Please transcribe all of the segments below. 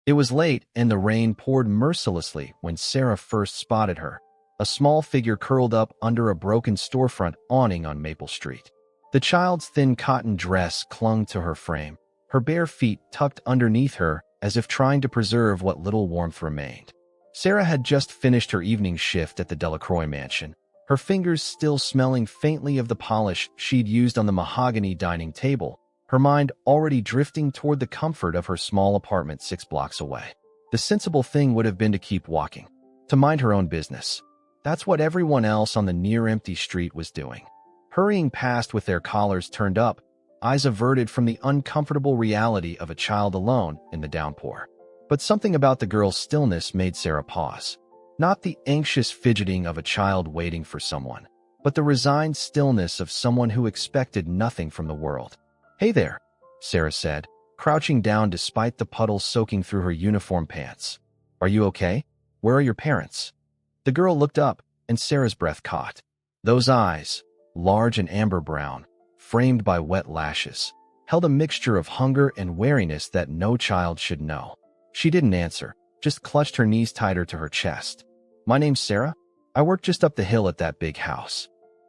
It was late, and the rain poured mercilessly when Sarah first spotted her, a small figure curled up under a broken storefront awning on Maple Street. The child's thin cotton dress clung to her frame, her bare feet tucked underneath her as if trying to preserve what little warmth remained. Sarah had just finished her evening shift at the Delacroix mansion, her fingers still smelling faintly of the polish she'd used on the mahogany dining table, her mind already drifting toward the comfort of her small apartment 6 blocks away. The sensible thing would have been to keep walking, to mind her own business. That's what everyone else on the near-empty street was doing. Hurrying past with their collars turned up, eyes averted from the uncomfortable reality of a child alone in the downpour. But something about the girl's stillness made Sarah pause. Not the anxious fidgeting of a child waiting for someone, but the resigned stillness of someone who expected nothing from the world. "Hey there," Sarah said, crouching down despite the puddles soaking through her uniform pants. "Are you okay? Where are your parents?" The girl looked up, and Sarah's breath caught. Those eyes, large and amber brown, framed by wet lashes, held a mixture of hunger and wariness that no child should know. She didn't answer, just clutched her knees tighter to her chest. "My name's Sarah. I work just up the hill at that big house."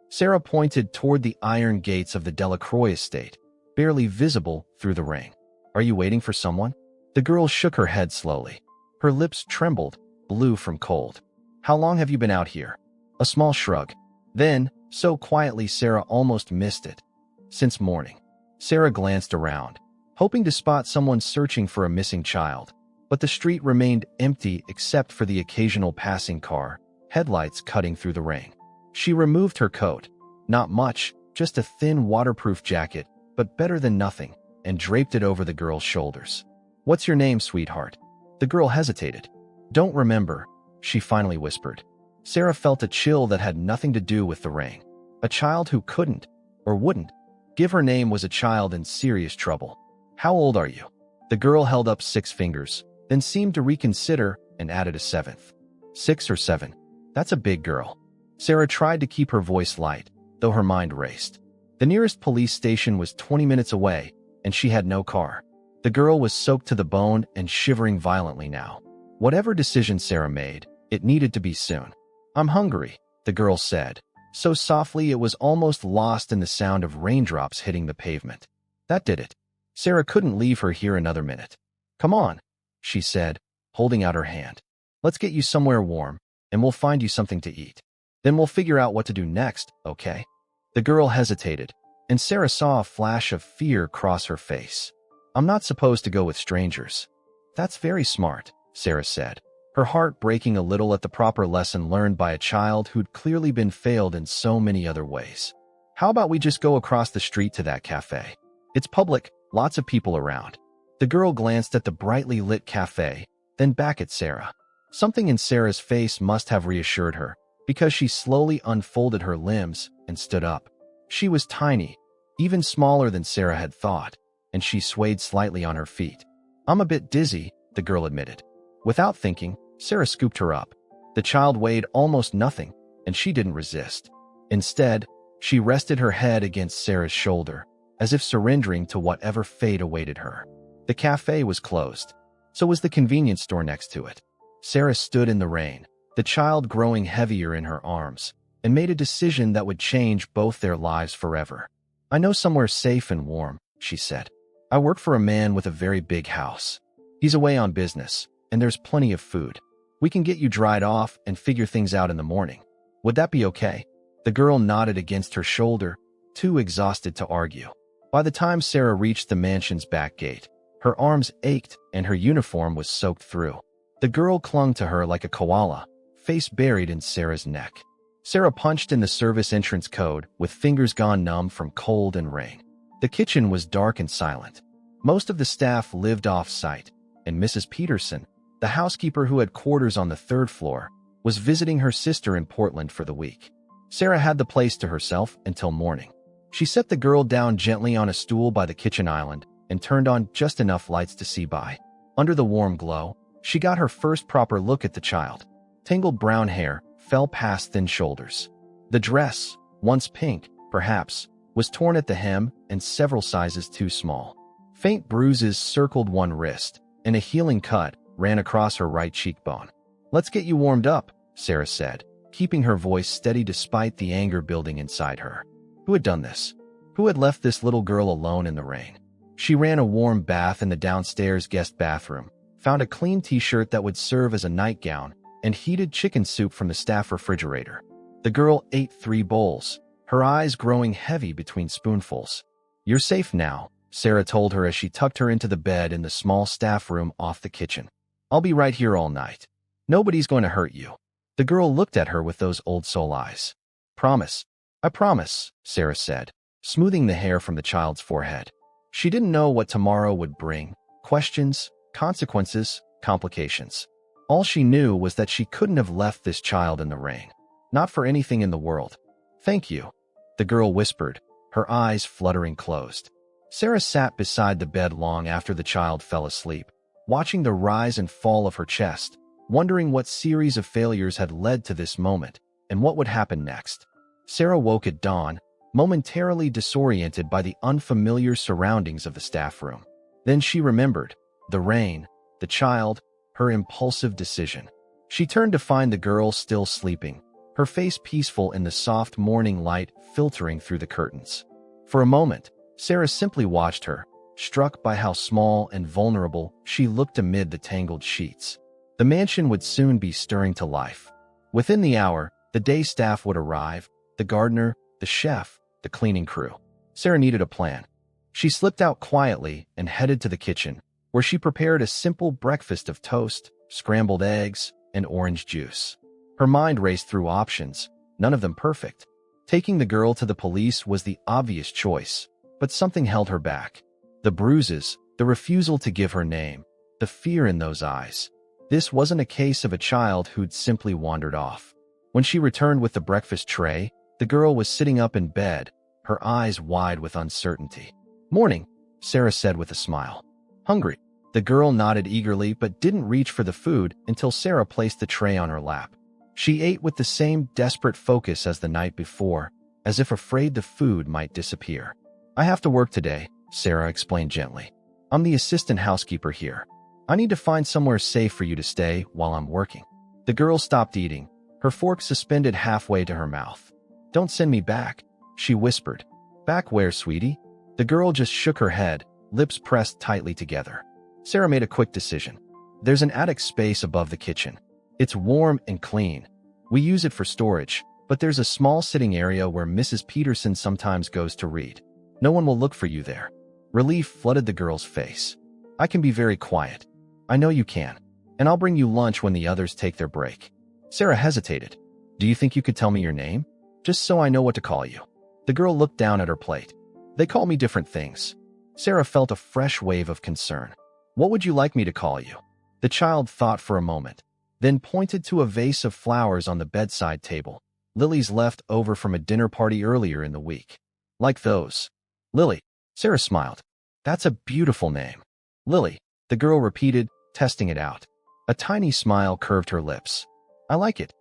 Sarah pointed toward the iron gates of the Delacroix estate, barely visible through the rain. "Are you waiting for someone?" The girl shook her head slowly. Her lips trembled, blue from cold. "How long have you been out here?" A small shrug. Then, so quietly Sarah almost missed it. "Since morning." Sarah glanced around, hoping to spot someone searching for a missing child. But the street remained empty except for the occasional passing car, headlights cutting through the rain. She removed her coat. Not much, just a thin waterproof jacket, but better than nothing, and draped it over the girl's shoulders. "What's your name, sweetheart?" The girl hesitated. "Don't remember," she finally whispered. Sarah felt a chill that had nothing to do with the rain. A child who couldn't, or wouldn't, give her name was a child in serious trouble. "How old are you?" The girl held up 6 fingers, then seemed to reconsider and added a 7th. 6 or 7. That's a big girl. Sarah tried to keep her voice light, though her mind raced. The nearest police station was 20 minutes away, and she had no car. The girl was soaked to the bone and shivering violently now. Whatever decision Sarah made, it needed to be soon. "I'm hungry," the girl said, so softly it was almost lost in the sound of raindrops hitting the pavement. That did it. Sarah couldn't leave her here another minute. "Come on," she said, holding out her hand. "Let's get you somewhere warm, and we'll find you something to eat. Then we'll figure out what to do next, okay?" The girl hesitated, and Sarah saw a flash of fear cross her face. "I'm not supposed to go with strangers." "That's very smart," Sarah said, her heart breaking a little at the proper lesson learned by a child who'd clearly been failed in so many other ways. "How about we just go across the street to that cafe? It's public, lots of people around." The girl glanced at the brightly lit cafe, then back at Sarah. Something in Sarah's face must have reassured her, because she slowly unfolded her limbs and stood up. She was tiny, even smaller than Sarah had thought, and she swayed slightly on her feet. "I'm a bit dizzy," the girl admitted. Without thinking, Sarah scooped her up. The child weighed almost nothing, and she didn't resist. Instead, she rested her head against Sarah's shoulder, as if surrendering to whatever fate awaited her. The cafe was closed. So was the convenience store next to it. Sarah stood in the rain, the child growing heavier in her arms, and made a decision that would change both their lives forever. "I know somewhere safe and warm," she said. "I work for a man with a very big house. He's away on business, and there's plenty of food. We can get you dried off and figure things out in the morning. Would that be okay?" The girl nodded against her shoulder, too exhausted to argue. By the time Sarah reached the mansion's back gate, her arms ached and her uniform was soaked through. The girl clung to her like a koala, face buried in Sarah's neck. Sarah punched in the service entrance code with fingers gone numb from cold and rain. The kitchen was dark and silent. Most of the staff lived off-site, and Mrs. Peterson, the housekeeper who had quarters on the 3rd floor, was visiting her sister in Portland for the week. Sarah had the place to herself until morning. She set the girl down gently on a stool by the kitchen island and turned on just enough lights to see by. Under the warm glow, she got her first proper look at the child. Tangled brown hair fell past thin shoulders. The dress, once pink, perhaps, was torn at the hem and several sizes too small. Faint bruises circled one wrist, and a healing cut ran across her right cheekbone. "Let's get you warmed up," Sarah said, keeping her voice steady despite the anger building inside her. Who had done this? Who had left this little girl alone in the rain? She ran a warm bath in the downstairs guest bathroom, found a clean t-shirt that would serve as a nightgown, and heated chicken soup from the staff refrigerator. The girl ate 3 bowls, her eyes growing heavy between spoonfuls. "You're safe now," Sarah told her as she tucked her into the bed in the small staff room off the kitchen. "I'll be right here all night. Nobody's going to hurt you." The girl looked at her with those old soul eyes. "Promise." "I promise," Sarah said, smoothing the hair from the child's forehead. She didn't know what tomorrow would bring: questions, consequences, complications. All she knew was that she couldn't have left this child in the rain. Not for anything in the world. "Thank you," the girl whispered, her eyes fluttering closed. Sarah sat beside the bed long after the child fell asleep, watching the rise and fall of her chest, wondering what series of failures had led to this moment and what would happen next. Sarah woke at dawn, momentarily disoriented by the unfamiliar surroundings of the staff room. Then she remembered: the rain, the child, her impulsive decision. She turned to find the girl still sleeping, her face peaceful in the soft morning light filtering through the curtains. For a moment, Sarah simply watched her, struck by how small and vulnerable she looked amid the tangled sheets. The mansion would soon be stirring to life. Within the hour, the day staff would arrive: the gardener, the chef, the cleaning crew. Sarah needed a plan. She slipped out quietly and headed to the kitchen, where she prepared a simple breakfast of toast, scrambled eggs, and orange juice. Her mind raced through options, none of them perfect. Taking the girl to the police was the obvious choice, but something held her back. The bruises, the refusal to give her name, the fear in those eyes. This wasn't a case of a child who'd simply wandered off. When she returned with the breakfast tray, the girl was sitting up in bed, her eyes wide with uncertainty. "Morning," Sarah said with a smile. "Hungry?" The girl nodded eagerly but didn't reach for the food until Sarah placed the tray on her lap. She ate with the same desperate focus as the night before, as if afraid the food might disappear. "I have to work today," Sarah explained gently. "I'm the assistant housekeeper here. I need to find somewhere safe for you to stay while I'm working." The girl stopped eating, her fork suspended halfway to her mouth. "Don't send me back," she whispered. "Back where, sweetie?" The girl just shook her head, lips pressed tightly together. Sarah made a quick decision. "There's an attic space above the kitchen. It's warm and clean. We use it for storage, but there's a small sitting area where Mrs. Peterson sometimes goes to read. No one will look for you there." Relief flooded the girl's face. "I can be very quiet. I know you can. And I'll bring you lunch when the others take their break." Sarah hesitated. "Do you think you could tell me your name? Just so I know what to call you." The girl looked down at her plate. "They call me different things." Sarah felt a fresh wave of concern. "What would you like me to call you?" The child thought for a moment, then pointed to a vase of flowers on the bedside table, lilies left over from a dinner party earlier in the week. "Like those." "Lily." Sarah smiled. "That's a beautiful name." "Lily," the girl repeated, testing it out. A tiny smile curved her lips. "I like it."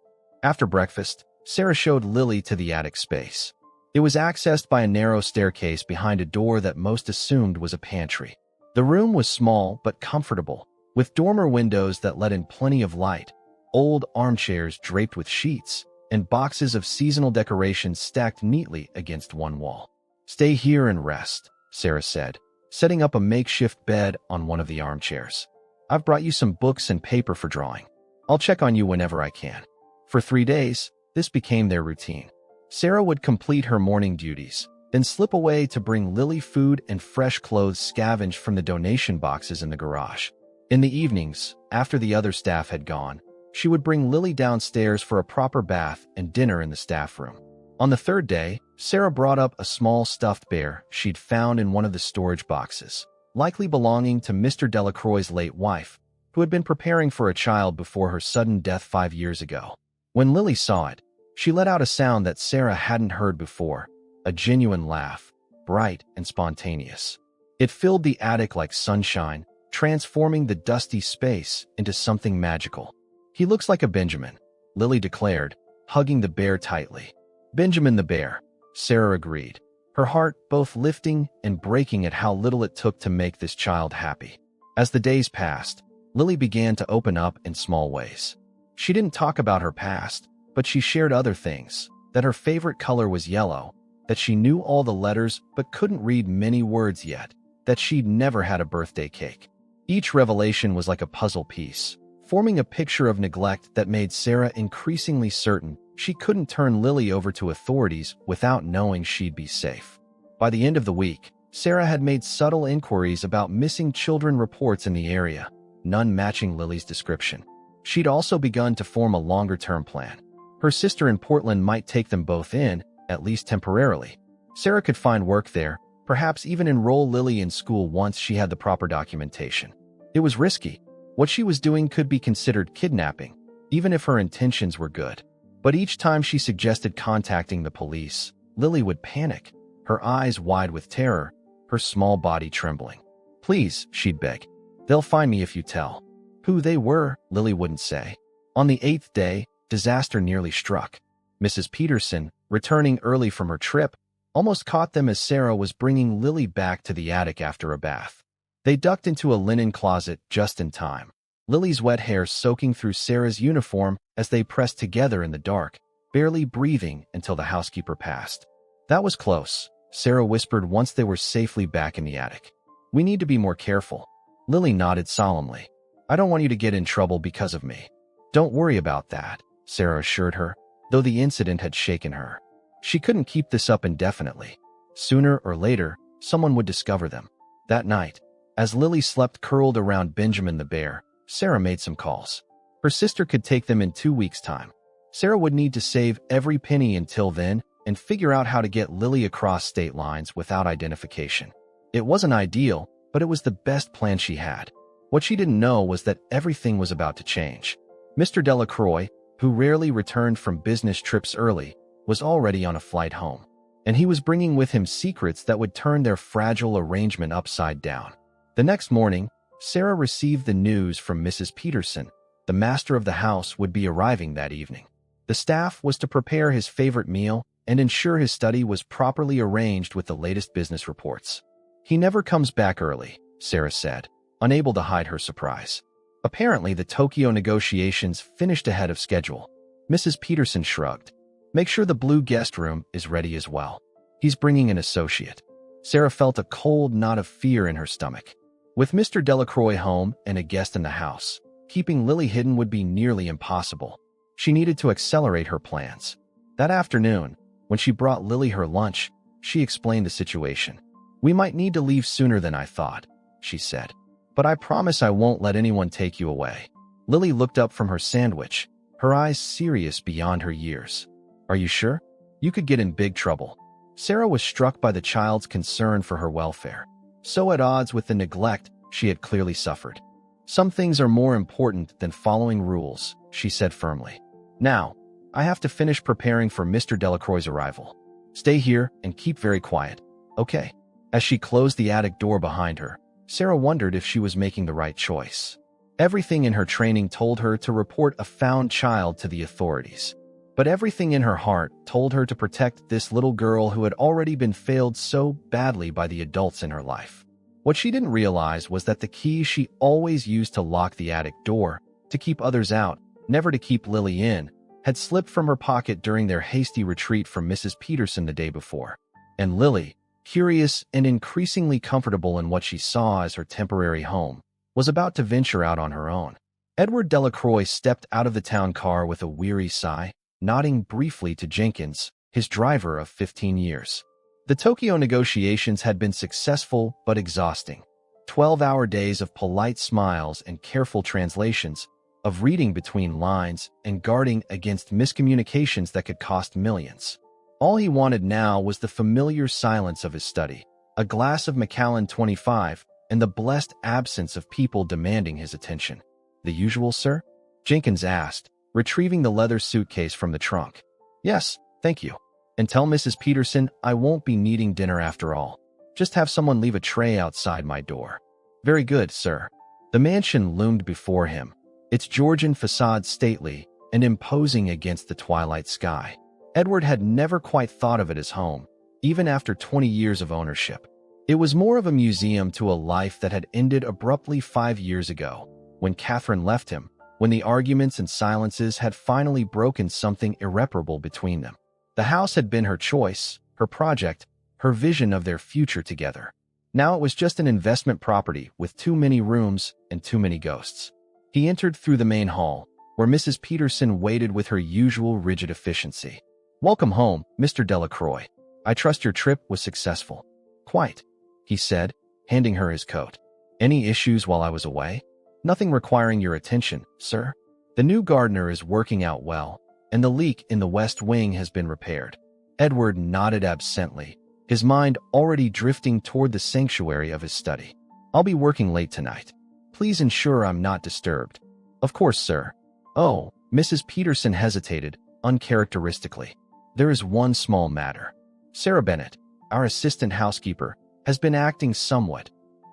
After breakfast, Sarah showed Lily to the attic space. It was accessed by a narrow staircase behind a door that most assumed was a pantry. The room was small but comfortable, with dormer windows that let in plenty of light, old armchairs draped with sheets, and boxes of seasonal decorations stacked neatly against one wall. "Stay here and rest," Sarah said, setting up a makeshift bed on one of the armchairs. "I've brought you some books and paper for drawing. I'll check on you whenever I can." For 3 days, this became their routine. Sarah would complete her morning duties, then slip away to bring Lily food and fresh clothes scavenged from the donation boxes in the garage. In the evenings, after the other staff had gone, she would bring Lily downstairs for a proper bath and dinner in the staff room. On the 3rd day, Sarah brought up a small stuffed bear she'd found in one of the storage boxes, likely belonging to Mr. Delacroix's late wife, who had been preparing for a child before her sudden death 5 years ago. When Lily saw it, she let out a sound that Sarah hadn't heard before, a genuine laugh, bright and spontaneous. It filled the attic like sunshine, transforming the dusty space into something magical. "He looks like a Benjamin," Lily declared, hugging the bear tightly. "Benjamin the bear," Sarah agreed, her heart both lifting and breaking at how little it took to make this child happy. As the days passed, Lily began to open up in small ways. She didn't talk about her past, but she shared other things, that her favorite color was yellow, that she knew all the letters but couldn't read many words yet, that she'd never had a birthday cake. Each revelation was like a puzzle piece, forming a picture of neglect that made Sarah increasingly certain she couldn't turn Lily over to authorities without knowing she'd be safe. By the end of the week, Sarah had made subtle inquiries about missing children reports in the area, none matching Lily's description. She'd also begun to form a longer-term plan. Her sister in Portland might take them both in, at least temporarily. Sarah could find work there, perhaps even enroll Lily in school once she had the proper documentation. It was risky. What she was doing could be considered kidnapping, even if her intentions were good. But each time she suggested contacting the police, Lily would panic, her eyes wide with terror, her small body trembling. "Please," she'd beg. "They'll find me if you tell." Who they were, Lily wouldn't say. On the 8th day, disaster nearly struck. Mrs. Peterson, returning early from her trip, almost caught them as Sarah was bringing Lily back to the attic after a bath. They ducked into a linen closet just in time, Lily's wet hair soaking through Sarah's uniform as they pressed together in the dark, barely breathing until the housekeeper passed. "That was close," Sarah whispered once they were safely back in the attic. "We need to be more careful." Lily nodded solemnly. "I don't want you to get in trouble because of me." "Don't worry about that," Sarah assured her, though the incident had shaken her. She couldn't keep this up indefinitely. Sooner or later, someone would discover them. That night, as Lily slept curled around Benjamin the bear, Sarah made some calls. Her sister could take them in 2 weeks' time. Sarah would need to save every penny until then and figure out how to get Lily across state lines without identification. It wasn't ideal, but it was the best plan she had. What she didn't know was that everything was about to change. Mr. Delacroix, who rarely returned from business trips early, was already on a flight home, and he was bringing with him secrets that would turn their fragile arrangement upside down. The next morning, Sarah received the news from Mrs. Peterson. The master of the house would be arriving that evening. The staff was to prepare his favorite meal and ensure his study was properly arranged with the latest business reports. "He never comes back early," Sarah said, unable to hide her surprise. Apparently, the Tokyo negotiations finished ahead of schedule. Mrs. Peterson shrugged. "Make sure the blue guest room is ready as well. He's bringing an associate." Sarah felt a cold knot of fear in her stomach. With Mr. Delacroix home and a guest in the house, keeping Lily hidden would be nearly impossible. She needed to accelerate her plans. That afternoon, when she brought Lily her lunch, she explained the situation. "We might need to leave sooner than I thought," she said. "But I promise I won't let anyone take you away." Lily looked up from her sandwich, her eyes serious beyond her years. "Are you sure? You could get in big trouble." Sarah was struck by the child's concern for her welfare, so at odds with the neglect she had clearly suffered. "Some things are more important than following rules," she said firmly. "Now, I have to finish preparing for Mr. Delacroix's arrival. Stay here and keep very quiet, okay?" As she closed the attic door behind her, Sarah wondered if she was making the right choice. Everything in her training told her to report a found child to the authorities. But everything in her heart told her to protect this little girl who had already been failed so badly by the adults in her life. What she didn't realize was that the key she always used to lock the attic door, to keep others out, never to keep Lily in, had slipped from her pocket during their hasty retreat from Mrs. Peterson the day before. And Lily, curious and increasingly comfortable in what she saw as her temporary home, was about to venture out on her own. Edward Delacroix stepped out of the town car with a weary sigh, nodding briefly to Jenkins, his driver of 15 years. The Tokyo negotiations had been successful but exhausting. 12-hour days of polite smiles and careful translations, of reading between lines and guarding against miscommunications that could cost millions. All he wanted now was the familiar silence of his study, a glass of Macallan 25, and the blessed absence of people demanding his attention. "The usual, sir?" Jenkins asked, retrieving the leather suitcase from the trunk. "Yes, thank you. And tell Mrs. Peterson I won't be needing dinner after all. Just have someone leave a tray outside my door." "Very good, sir." The mansion loomed before him, its Georgian facade stately and imposing against the twilight sky. Edward had never quite thought of it as home, even after 20 years of ownership. It was more of a museum to a life that had ended abruptly 5 years ago. when Catherine left him, when the arguments and silences had finally broken something irreparable between them. The house had been her choice, her project, her vision of their future together. Now it was just an investment property with too many rooms and too many ghosts. He entered through the main hall, where Mrs. Peterson waited with her usual rigid efficiency. "Welcome home, Mr. Delacroix. I trust your trip was successful." "Quite," he said, handing her his coat. "Any issues while I was away?" "Nothing requiring your attention, sir. The new gardener is working out well, and the leak in the west wing has been repaired." Edward nodded absently, his mind already drifting toward the sanctuary of his study. "I'll be working late tonight. Please ensure I'm not disturbed." "Of course, sir." "Oh," Mrs. Peterson hesitated, uncharacteristically. "There is one small matter. Sarah Bennett, our assistant housekeeper, has been acting somewhat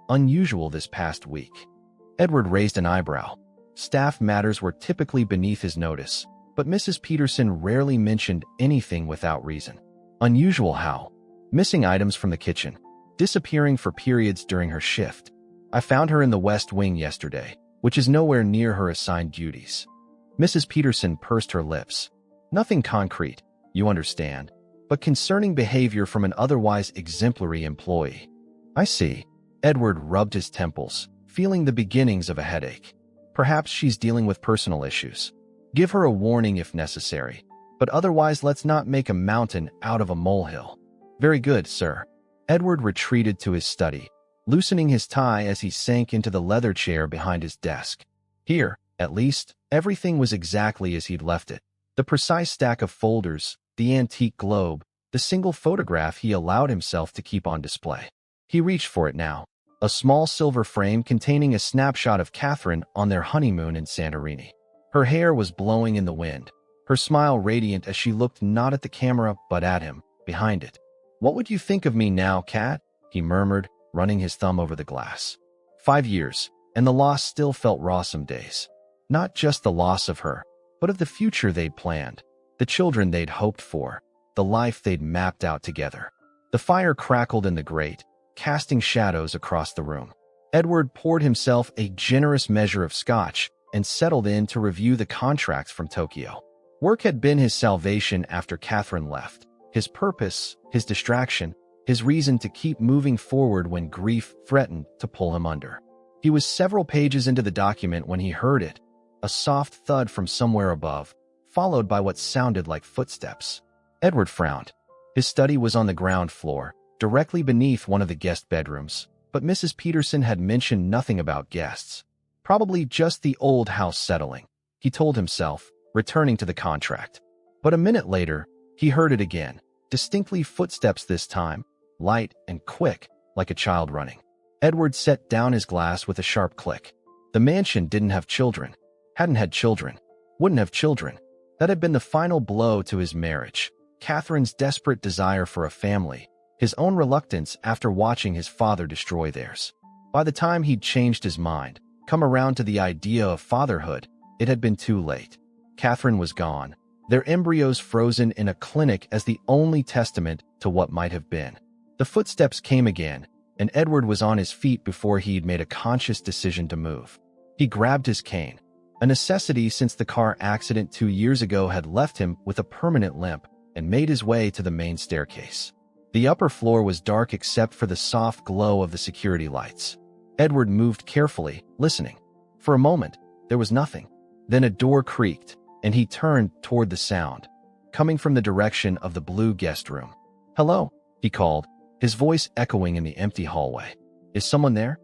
unusual this past week." Edward raised an eyebrow. Staff matters were typically beneath his notice, but Mrs. Peterson rarely mentioned anything without reason. "Unusual how?" "Missing items from the kitchen, disappearing for periods during her shift. I found her in the West Wing yesterday, which is nowhere near her assigned duties." Mrs. Peterson pursed her lips. "Nothing concrete, you understand, but concerning behavior from an otherwise exemplary employee." "I see." Edward rubbed his temples, feeling the beginnings of a headache. "Perhaps she's dealing with personal issues. Give her a warning if necessary, but otherwise let's not make a mountain out of a molehill." "Very good, sir." Edward retreated to his study, loosening his tie as he sank into the leather chair behind his desk. Here, at least, everything was exactly as he'd left it. The precise stack of folders, the antique globe, the single photograph he allowed himself to keep on display. He reached for it now, a small silver frame containing a snapshot of Catherine on their honeymoon in Santorini. Her hair was blowing in the wind, her smile radiant as she looked not at the camera but at him, behind it. "What would you think of me now, Cat?" he murmured, running his thumb over the glass. 5 years, and the loss still felt raw some days. Not just the loss of her, but of the future they'd planned, the children they'd hoped for, the life they'd mapped out together. The fire crackled in the grate, casting shadows across the room. Edward poured himself a generous measure of scotch and settled in to review the contracts from Tokyo. Work had been his salvation after Catherine left, his purpose, his distraction, his reason to keep moving forward when grief threatened to pull him under. He was several pages into the document when he heard it, a soft thud from somewhere above, followed by what sounded like footsteps. Edward frowned. His study was on the ground floor, directly beneath one of the guest bedrooms, but Mrs. Peterson had mentioned nothing about guests. Probably just the old house settling, he told himself, returning to the contract. But a minute later, he heard it again, distinctly footsteps this time, light and quick, like a child running. Edward set down his glass with a sharp click. The mansion didn't have children, hadn't had children, wouldn't have children. That had been the final blow to his marriage. Catherine's desperate desire for a family, his own reluctance after watching his father destroy theirs. By the time he'd changed his mind, come around to the idea of fatherhood, it had been too late. Catherine was gone, their embryos frozen in a clinic as the only testament to what might have been. The footsteps came again, and Edward was on his feet before he'd made a conscious decision to move. He grabbed his cane, a necessity since the car accident 2 years ago had left him with a permanent limp, and made his way to the main staircase. The upper floor was dark except for the soft glow of the security lights. Edward moved carefully, listening. For a moment, there was nothing. Then a door creaked, and he turned toward the sound, coming from the direction of the blue guest room. "Hello," he called, his voice echoing in the empty hallway. "Is someone there?"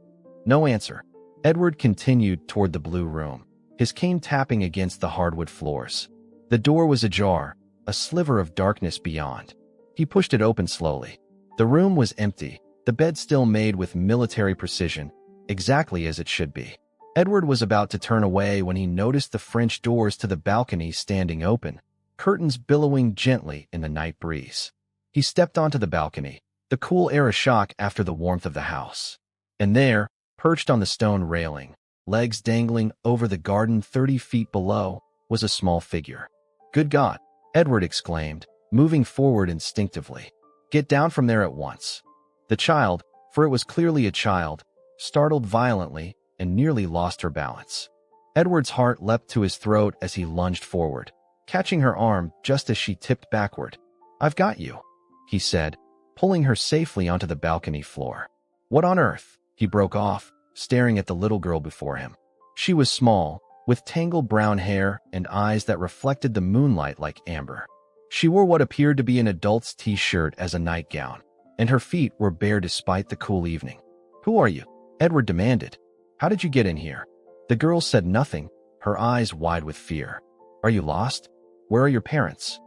No answer. Edward continued toward the blue room, his cane tapping against the hardwood floors. The door was ajar, a sliver of darkness beyond. He pushed it open slowly. The room was empty, the bed still made with military precision, exactly as it should be. Edward was about to turn away when he noticed the French doors to the balcony standing open, curtains billowing gently in the night breeze. He stepped onto the balcony, the cool air a shock after the warmth of the house. And there, perched on the stone railing, legs dangling over the garden 30 feet below, was a small figure. "Good God!" Edward exclaimed, moving forward instinctively. "Get down from there at once." The child, for it was clearly a child, startled violently and nearly lost her balance. Edward's heart leapt to his throat as he lunged forward, catching her arm just as she tipped backward. "I've got you," he said, pulling her safely onto the balcony floor. "What on earth?" he broke off, staring at the little girl before him. She was small, with tangled brown hair and eyes that reflected the moonlight like amber. She wore what appeared to be an adult's t-shirt as a nightgown, and her feet were bare despite the cool evening. "Who are you?" Edward demanded. "How did you get in here?" The girl said nothing, her eyes wide with fear. "Are you lost? Where are your parents?"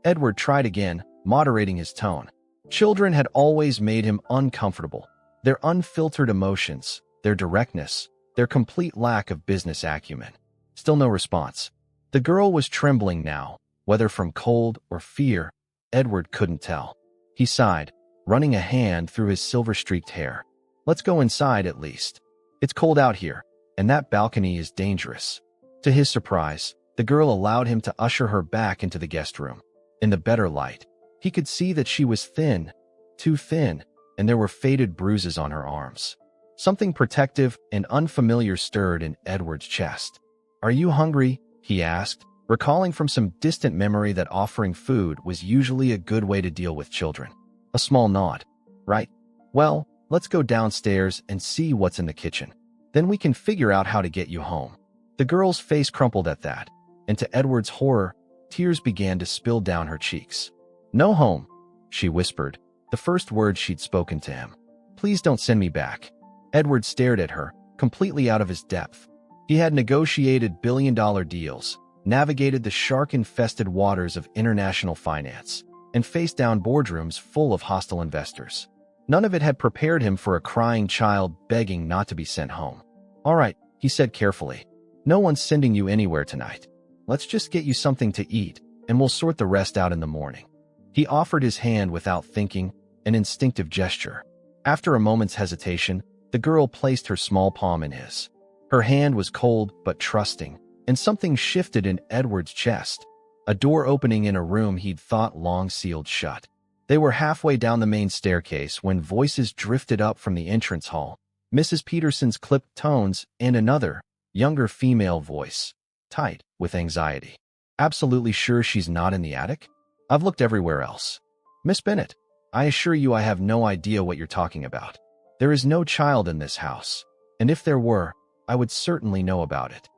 Edward tried again, moderating his tone. Children had always made him uncomfortable. Their unfiltered emotions, their directness, their complete lack of business acumen. Still no response. The girl was trembling now, whether from cold or fear, Edward couldn't tell. He sighed, running a hand through his silver-streaked hair. "Let's go inside at least. It's cold out here, and that balcony is dangerous." To his surprise, the girl allowed him to usher her back into the guest room. In the better light, he could see that she was thin, too thin, and there were faded bruises on her arms. Something protective and unfamiliar stirred in Edward's chest. "Are you hungry?" he asked, recalling from some distant memory that offering food was usually a good way to deal with children. A small nod. "Right. Well, let's go downstairs and see what's in the kitchen. Then we can figure out how to get you home." The girl's face crumpled at that, and to Edward's horror, tears began to spill down her cheeks. "No home," she whispered, the first words she'd spoken to him. "Please don't send me back." Edward stared at her, completely out of his depth. He had negotiated billion-dollar deals, navigated the shark-infested waters of international finance, and faced down boardrooms full of hostile investors. None of it had prepared him for a crying child begging not to be sent home. "All right," he said carefully. "No one's sending you anywhere tonight. Let's just get you something to eat, and we'll sort the rest out in the morning." He offered his hand without thinking, an instinctive gesture. After a moment's hesitation, the girl placed her small palm in his. Her hand was cold but trusting, and something shifted in Edward's chest. A door opening in a room he'd thought long sealed shut. They were halfway down the main staircase when voices drifted up from the entrance hall. Mrs. Peterson's clipped tones and another, younger female voice, tight with anxiety. "Absolutely sure she's not in the attic? I've looked everywhere else." "Miss Bennet, I assure you I have no idea what you're talking about. There is no child in this house, and if there were, I would certainly know about it."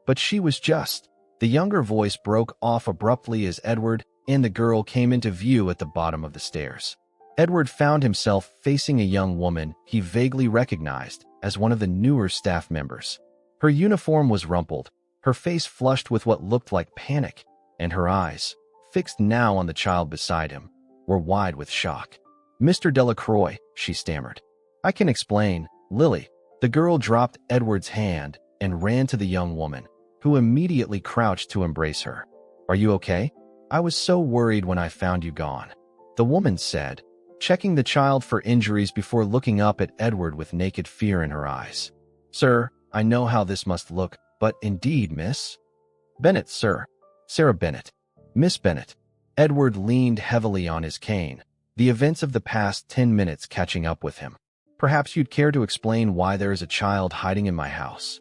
But she was just. The younger voice broke off abruptly as Edward and the girl came into view at the bottom of the stairs. Edward found himself facing a young woman he vaguely recognized as one of the newer staff members. Her uniform was rumpled, her face flushed with what looked like panic, and her eyes, fixed now on the child beside him, were wide with shock. "Mr. Delacroix," she stammered. "I can explain, Lily." The girl dropped Edward's hand and ran to the young woman, who immediately crouched to embrace her. "Are you okay? I was so worried when I found you gone," the woman said, checking the child for injuries before looking up at Edward with naked fear in her eyes. "Sir, I know how this must look, but indeed, Miss Bennet, sir. Sarah Bennet. Miss Bennet." Edward leaned heavily on his cane, the events of the past 10 minutes catching up with him. "Perhaps you'd care to explain why there is a child hiding in my house."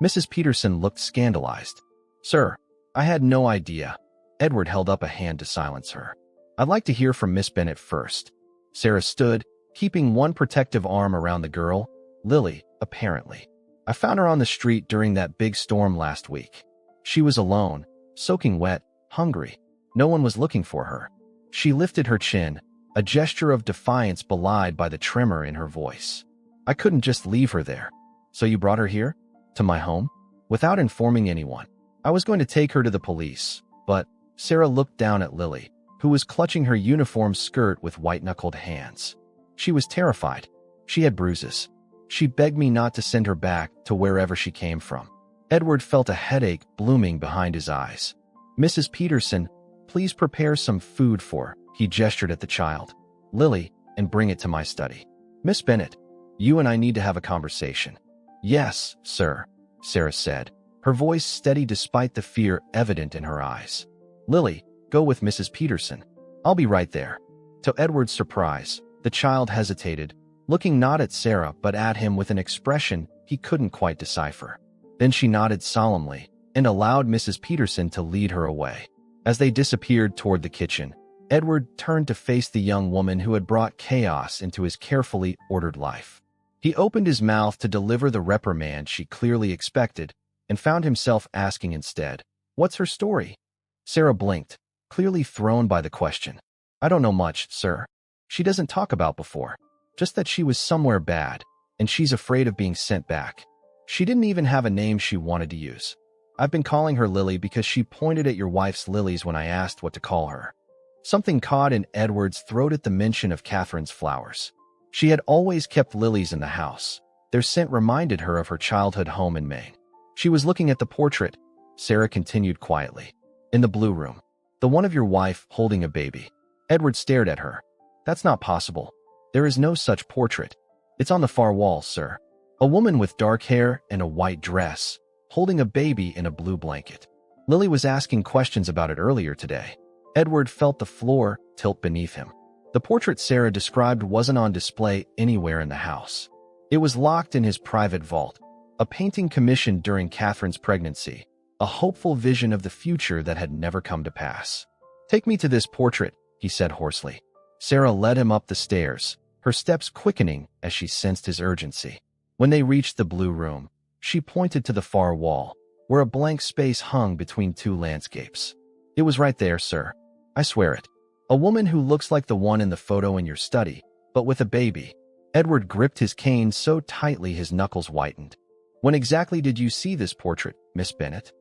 Mrs. Peterson looked scandalized. "Sir, I had no idea." Edward held up a hand to silence her. "I'd like to hear from Miss Bennet first." Sarah stood, keeping one protective arm around the girl, Lily, apparently. "I found her on the street during that big storm last week. She was alone, soaking wet, hungry. No one was looking for her." She lifted her chin, a gesture of defiance belied by the tremor in her voice. "I couldn't just leave her there. So you brought her here? To my home? Without informing anyone? I was going to take her to the police, but..." Sarah looked down at Lily, who was clutching her uniform skirt with white-knuckled hands. She was terrified. She had bruises. She begged me not to send her back to wherever she came from. Edward felt a headache blooming behind his eyes. "Mrs. Peterson, please prepare some food for," he gestured at the child, "Lily, and bring it to my study. Miss Bennet, you and I need to have a conversation." "Yes, sir," Sarah said, her voice steady despite the fear evident in her eyes. "Lily, go with Mrs. Peterson. I'll be right there." To Edward's surprise, the child hesitated, looking not at Sarah but at him with an expression he couldn't quite decipher. Then she nodded solemnly and allowed Mrs. Peterson to lead her away. As they disappeared toward the kitchen, Edward turned to face the young woman who had brought chaos into his carefully ordered life. He opened his mouth to deliver the reprimand she clearly expected and found himself asking instead, "What's her story?" Sarah blinked, clearly thrown by the question. "I don't know much, sir. She doesn't talk about before. Just that she was somewhere bad, and she's afraid of being sent back. She didn't even have a name she wanted to use. I've been calling her Lily because she pointed at your wife's lilies when I asked what to call her." Something caught in Edward's throat at the mention of Catherine's flowers. She had always kept lilies in the house. Their scent reminded her of her childhood home in Maine. She was looking at the portrait, Sarah continued quietly. "In the blue room. The one of your wife holding a baby." Edward stared at her. "That's not possible. There is no such portrait. It's on the far wall, sir. A woman with dark hair and a white dress, holding a baby in a blue blanket. Lily was asking questions about it earlier today." Edward felt the floor tilt beneath him. The portrait Sarah described wasn't on display anywhere in the house. It was locked in his private vault, a painting commissioned during Catherine's pregnancy, a hopeful vision of the future that had never come to pass. "Take me to this portrait," he said hoarsely. Sarah led him up the stairs, her steps quickening as she sensed his urgency. When they reached the blue room, she pointed to the far wall, where a blank space hung between two landscapes. "It was right there, sir. I swear it. A woman who looks like the one in the photo in your study, but with a baby." Edward gripped his cane so tightly his knuckles whitened. "When exactly did you see this portrait, Miss Bennet?"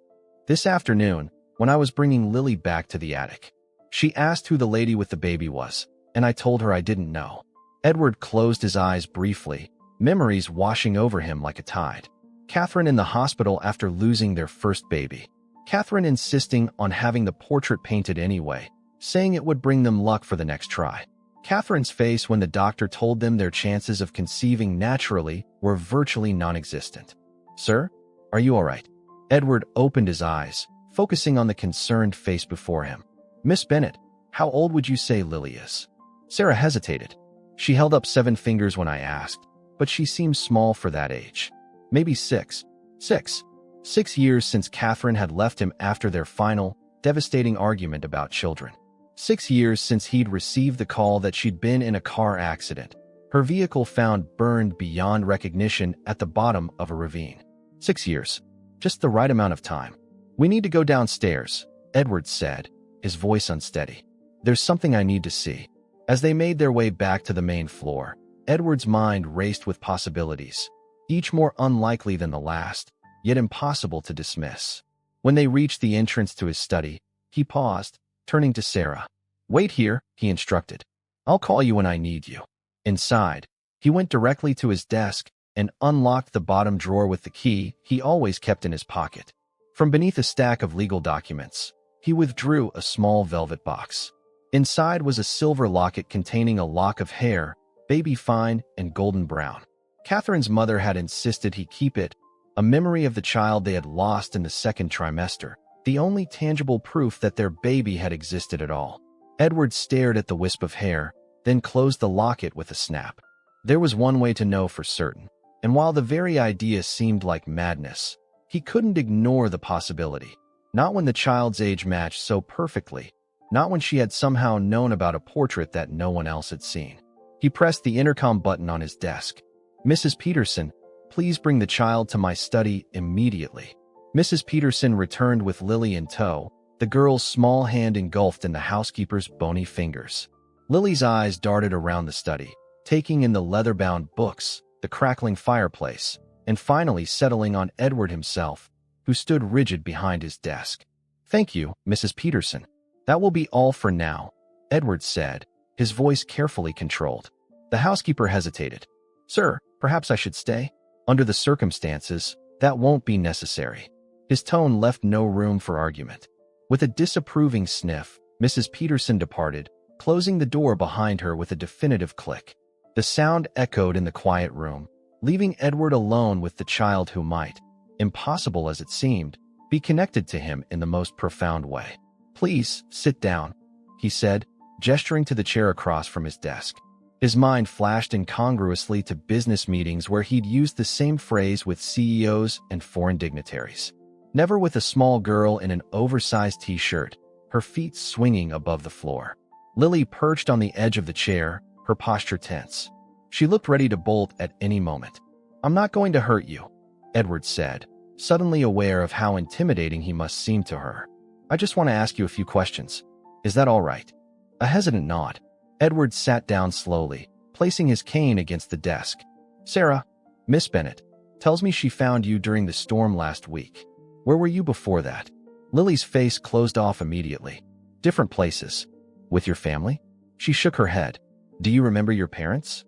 "This afternoon, when I was bringing Lily back to the attic. She asked who the lady with the baby was, and I told her I didn't know." Edward closed his eyes briefly, memories washing over him like a tide. Catherine in the hospital after losing their first baby. Catherine insisting on having the portrait painted anyway, saying it would bring them luck for the next try. Catherine's face when the doctor told them their chances of conceiving naturally were virtually non-existent. "Sir, are you all right?" Edward opened his eyes, focusing on the concerned face before him. "Miss Bennet, how old would you say Lily is?" Sarah hesitated. She held up 7 fingers when I asked, but she seemed small for that age. "Maybe 6. 6 years since Catherine had left him after their final, devastating argument about children. 6 years since he'd received the call that she'd been in a car accident, her vehicle found burned beyond recognition at the bottom of a ravine. 6 years. Just the right amount of time. "We need to go downstairs," Edward said, his voice unsteady. "There's something I need to see." As they made their way back to the main floor, Edward's mind raced with possibilities, each more unlikely than the last, yet impossible to dismiss. When they reached the entrance to his study, he paused, turning to Sarah. "Wait here," he instructed. "I'll call you when I need you." Inside, he went directly to his desk and unlocked the bottom drawer with the key he always kept in his pocket. From beneath a stack of legal documents, he withdrew a small velvet box. Inside was a silver locket containing a lock of hair, baby fine and golden brown. Catherine's mother had insisted he keep it, a memory of the child they had lost in the second trimester, the only tangible proof that their baby had existed at all. Edward stared at the wisp of hair, then closed the locket with a snap. There was one way to know for certain, and while the very idea seemed like madness, he couldn't ignore the possibility. Not when the child's age matched so perfectly, not when she had somehow known about a portrait that no one else had seen. He pressed the intercom button on his desk. "Mrs. Peterson, please bring the child to my study immediately." Mrs. Peterson returned with Lily in tow, the girl's small hand engulfed in the housekeeper's bony fingers. Lily's eyes darted around the study, taking in the leather-bound books, the crackling fireplace, and finally settling on Edward himself, who stood rigid behind his desk. "Thank you, Mrs. Peterson. That will be all for now," Edward said, his voice carefully controlled. The housekeeper hesitated. "Sir, perhaps I should stay? Under the circumstances, that won't be necessary." His tone left no room for argument. With a disapproving sniff, Mrs. Peterson departed, closing the door behind her with a definitive click. The sound echoed in the quiet room, leaving Edward alone with the child who might, impossible as it seemed, be connected to him in the most profound way. "Please, sit down," he said, gesturing to the chair across from his desk. His mind flashed incongruously to business meetings where he'd used the same phrase with CEOs and foreign dignitaries. Never with a small girl in an oversized t-shirt, her feet swinging above the floor. Lily perched on the edge of the chair, her posture tense. She looked ready to bolt at any moment. "I'm not going to hurt you," Edward said, suddenly aware of how intimidating he must seem to her. "I just want to ask you a few questions. Is that all right?" A hesitant nod. Edward sat down slowly, placing his cane against the desk. "Sarah, Miss Bennet, tells me she found you during the storm last week. Where were you before that?" Lily's face closed off immediately. "Different places. With your family?" She shook her head. "Do you remember your parents?"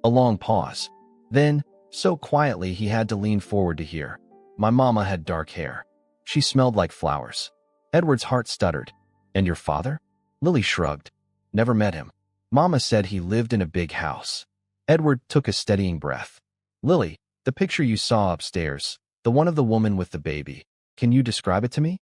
A long pause. Then, so quietly he had to lean forward to hear. "My mama had dark hair. She smelled like flowers." Edward's heart stuttered. "And your father?" Lily shrugged. "Never met him. Mama said he lived in a big house." Edward took a steadying breath. "Lily, the picture you saw upstairs, the one of the woman with the baby, can you describe it to me?"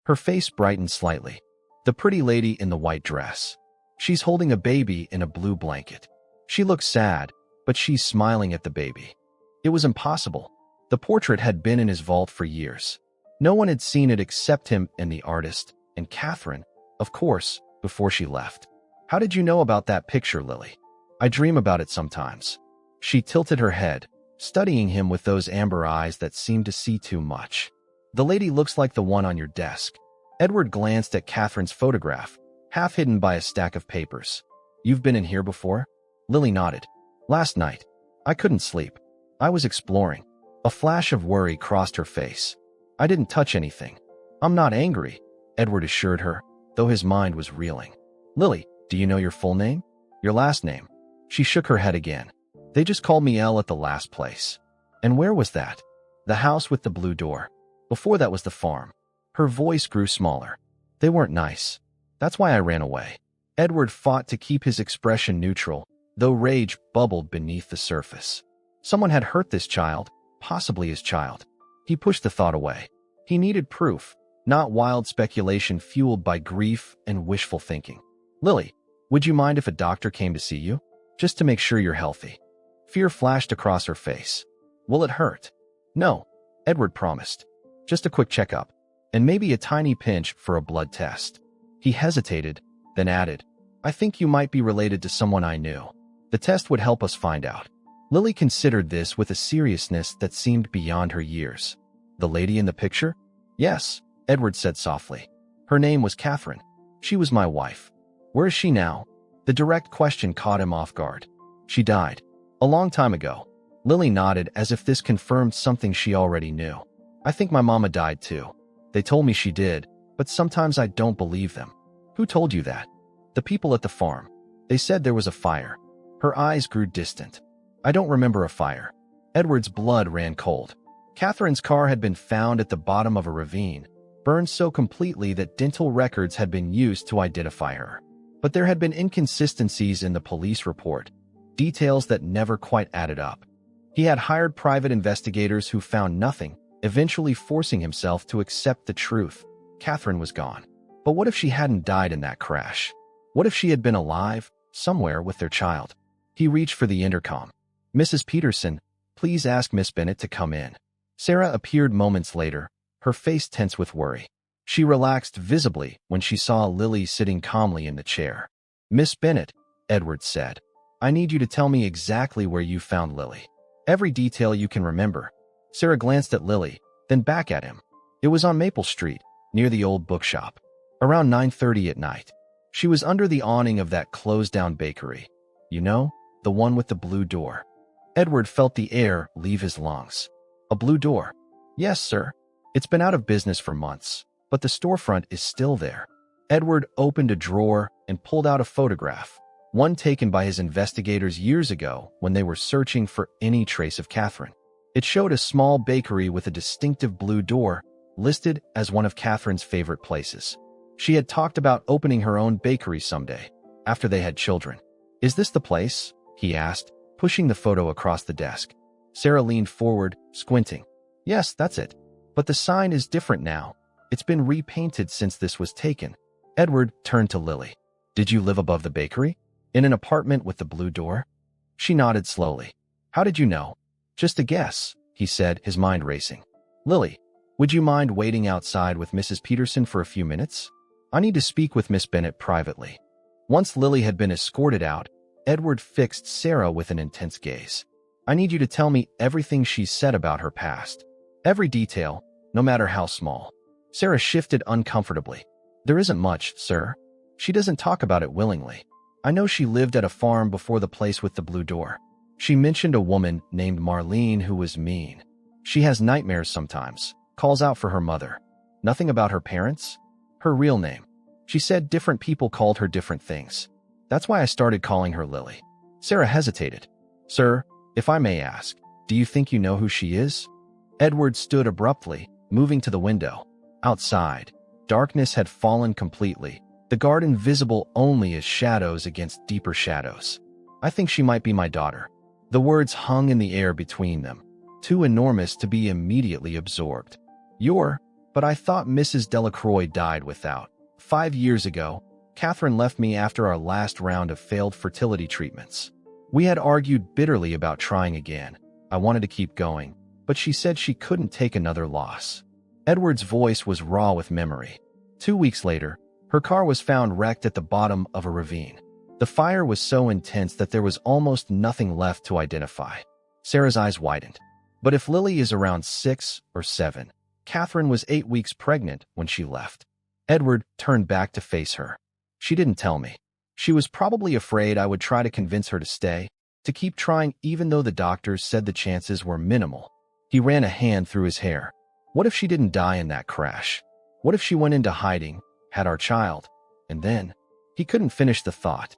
Her face brightened slightly. "The pretty lady in the white dress. She's holding a baby in a blue blanket. She looks sad, but she's smiling at the baby." It was impossible. The portrait had been in his vault for years. No one had seen it except him and the artist, and Catherine, of course, before she left. "How did you know about that picture, Lily?" "I dream about it sometimes." She tilted her head, studying him with those amber eyes that seemed to see too much. "The lady looks like the one on your desk." Edward glanced at Catherine's photograph, half hidden by a stack of papers. "You've been in here before?" Lily nodded. "Last night. I couldn't sleep. I was exploring." A flash of worry crossed her face. "I didn't touch anything." "I'm not angry," Edward assured her, though his mind was reeling. "Lily, do you know your full name? Your last name?" She shook her head again. "They just called me Elle at the last place." "And where was that?" "The house with the blue door. Before that was the farm." Her voice grew smaller. "They weren't nice. That's why I ran away." Edward fought to keep his expression neutral, though rage bubbled beneath the surface. Someone had hurt this child, possibly his child. He pushed the thought away. He needed proof, not wild speculation fueled by grief and wishful thinking. "Lily, would you mind if a doctor came to see you? Just to make sure you're healthy." Fear flashed across her face. "Will it hurt?" "No," Edward promised. "Just a quick checkup, and maybe a tiny pinch for a blood test." He hesitated, then added, "I think you might be related to someone I knew. The test would help us find out." Lily considered this with a seriousness that seemed beyond her years. "The lady in the picture?" "Yes," Edward said softly. "Her name was Catherine. She was my wife." "Where is she now?" The direct question caught him off guard. "She died. A long time ago." Lily nodded as if this confirmed something she already knew. "I think my mama died too. They told me she did, but sometimes I don't believe them." "Who told you that?" "The people at the farm. They said there was a fire." Her eyes grew distant. "I don't remember a fire." Edward's blood ran cold. Catherine's car had been found at the bottom of a ravine, burned so completely that dental records had been used to identify her. But there had been inconsistencies in the police report, details that never quite added up. He had hired private investigators who found nothing, eventually forcing himself to accept the truth. Catherine was gone. But what if she hadn't died in that crash? What if she had been alive, somewhere with their child? He reached for the intercom. "Mrs. Peterson, please ask Miss Bennet to come in." Sarah appeared moments later, her face tense with worry. She relaxed visibly when she saw Lily sitting calmly in the chair. "Miss Bennet," Edward said, "I need you to tell me exactly where you found Lily. Every detail you can remember." Sarah glanced at Lily, then back at him. "It was on Maple Street, near the old bookshop. Around 9:30 at night. She was under the awning of that closed-down bakery. You know, the one with the blue door." Edward felt the air leave his lungs. "A blue door?" "Yes, sir. It's been out of business for months, but the storefront is still there." Edward opened a drawer and pulled out a photograph, one taken by his investigators years ago when they were searching for any trace of Catherine. It showed a small bakery with a distinctive blue door, listed as one of Catherine's favorite places. She had talked about opening her own bakery someday, after they had children. "Is this the place?" he asked, pushing the photo across the desk. Sarah leaned forward, squinting. "Yes, that's it. But the sign is different now. It's been repainted since this was taken." Edward turned to Lily. "Did you live above the bakery? In an apartment with the blue door?" She nodded slowly. How did you know? Just a guess, he said, his mind racing. Lily, would you mind waiting outside with Mrs. Peterson for a few minutes? I need to speak with Miss Bennet privately. Once Lily had been escorted out, Edward fixed Sarah with an intense gaze. I need you to tell me everything she's said about her past. Every detail, no matter how small. Sarah shifted uncomfortably. There isn't much, sir. She doesn't talk about it willingly. I know she lived at a farm before the place with the blue door. She mentioned a woman named Marlene who was mean. She has nightmares sometimes, calls out for her mother. Nothing about her parents? Her real name. She said different people called her different things. That's why I started calling her Lily. Sarah hesitated. Sir, if I may ask, do you think you know who she is? Edward stood abruptly, moving to the window. Outside, darkness had fallen completely, the garden visible only as shadows against deeper shadows. I think she might be my daughter. The words hung in the air between them, too enormous to be immediately absorbed. But I thought Mrs. Delacroix died without. 5 years ago, Catherine left me after our last round of failed fertility treatments. We had argued bitterly about trying again. I wanted to keep going, but she said she couldn't take another loss. Edward's voice was raw with memory. 2 weeks later, her car was found wrecked at the bottom of a ravine. The fire was so intense that there was almost nothing left to identify. Sarah's eyes widened. But if Lily is around 6 or 7, Catherine was 8 weeks pregnant when she left. Edward turned back to face her. She didn't tell me. She was probably afraid I would try to convince her to stay, to keep trying even though the doctors said the chances were minimal. He ran a hand through his hair. What if she didn't die in that crash? What if she went into hiding, had our child, and then? He couldn't finish the thought.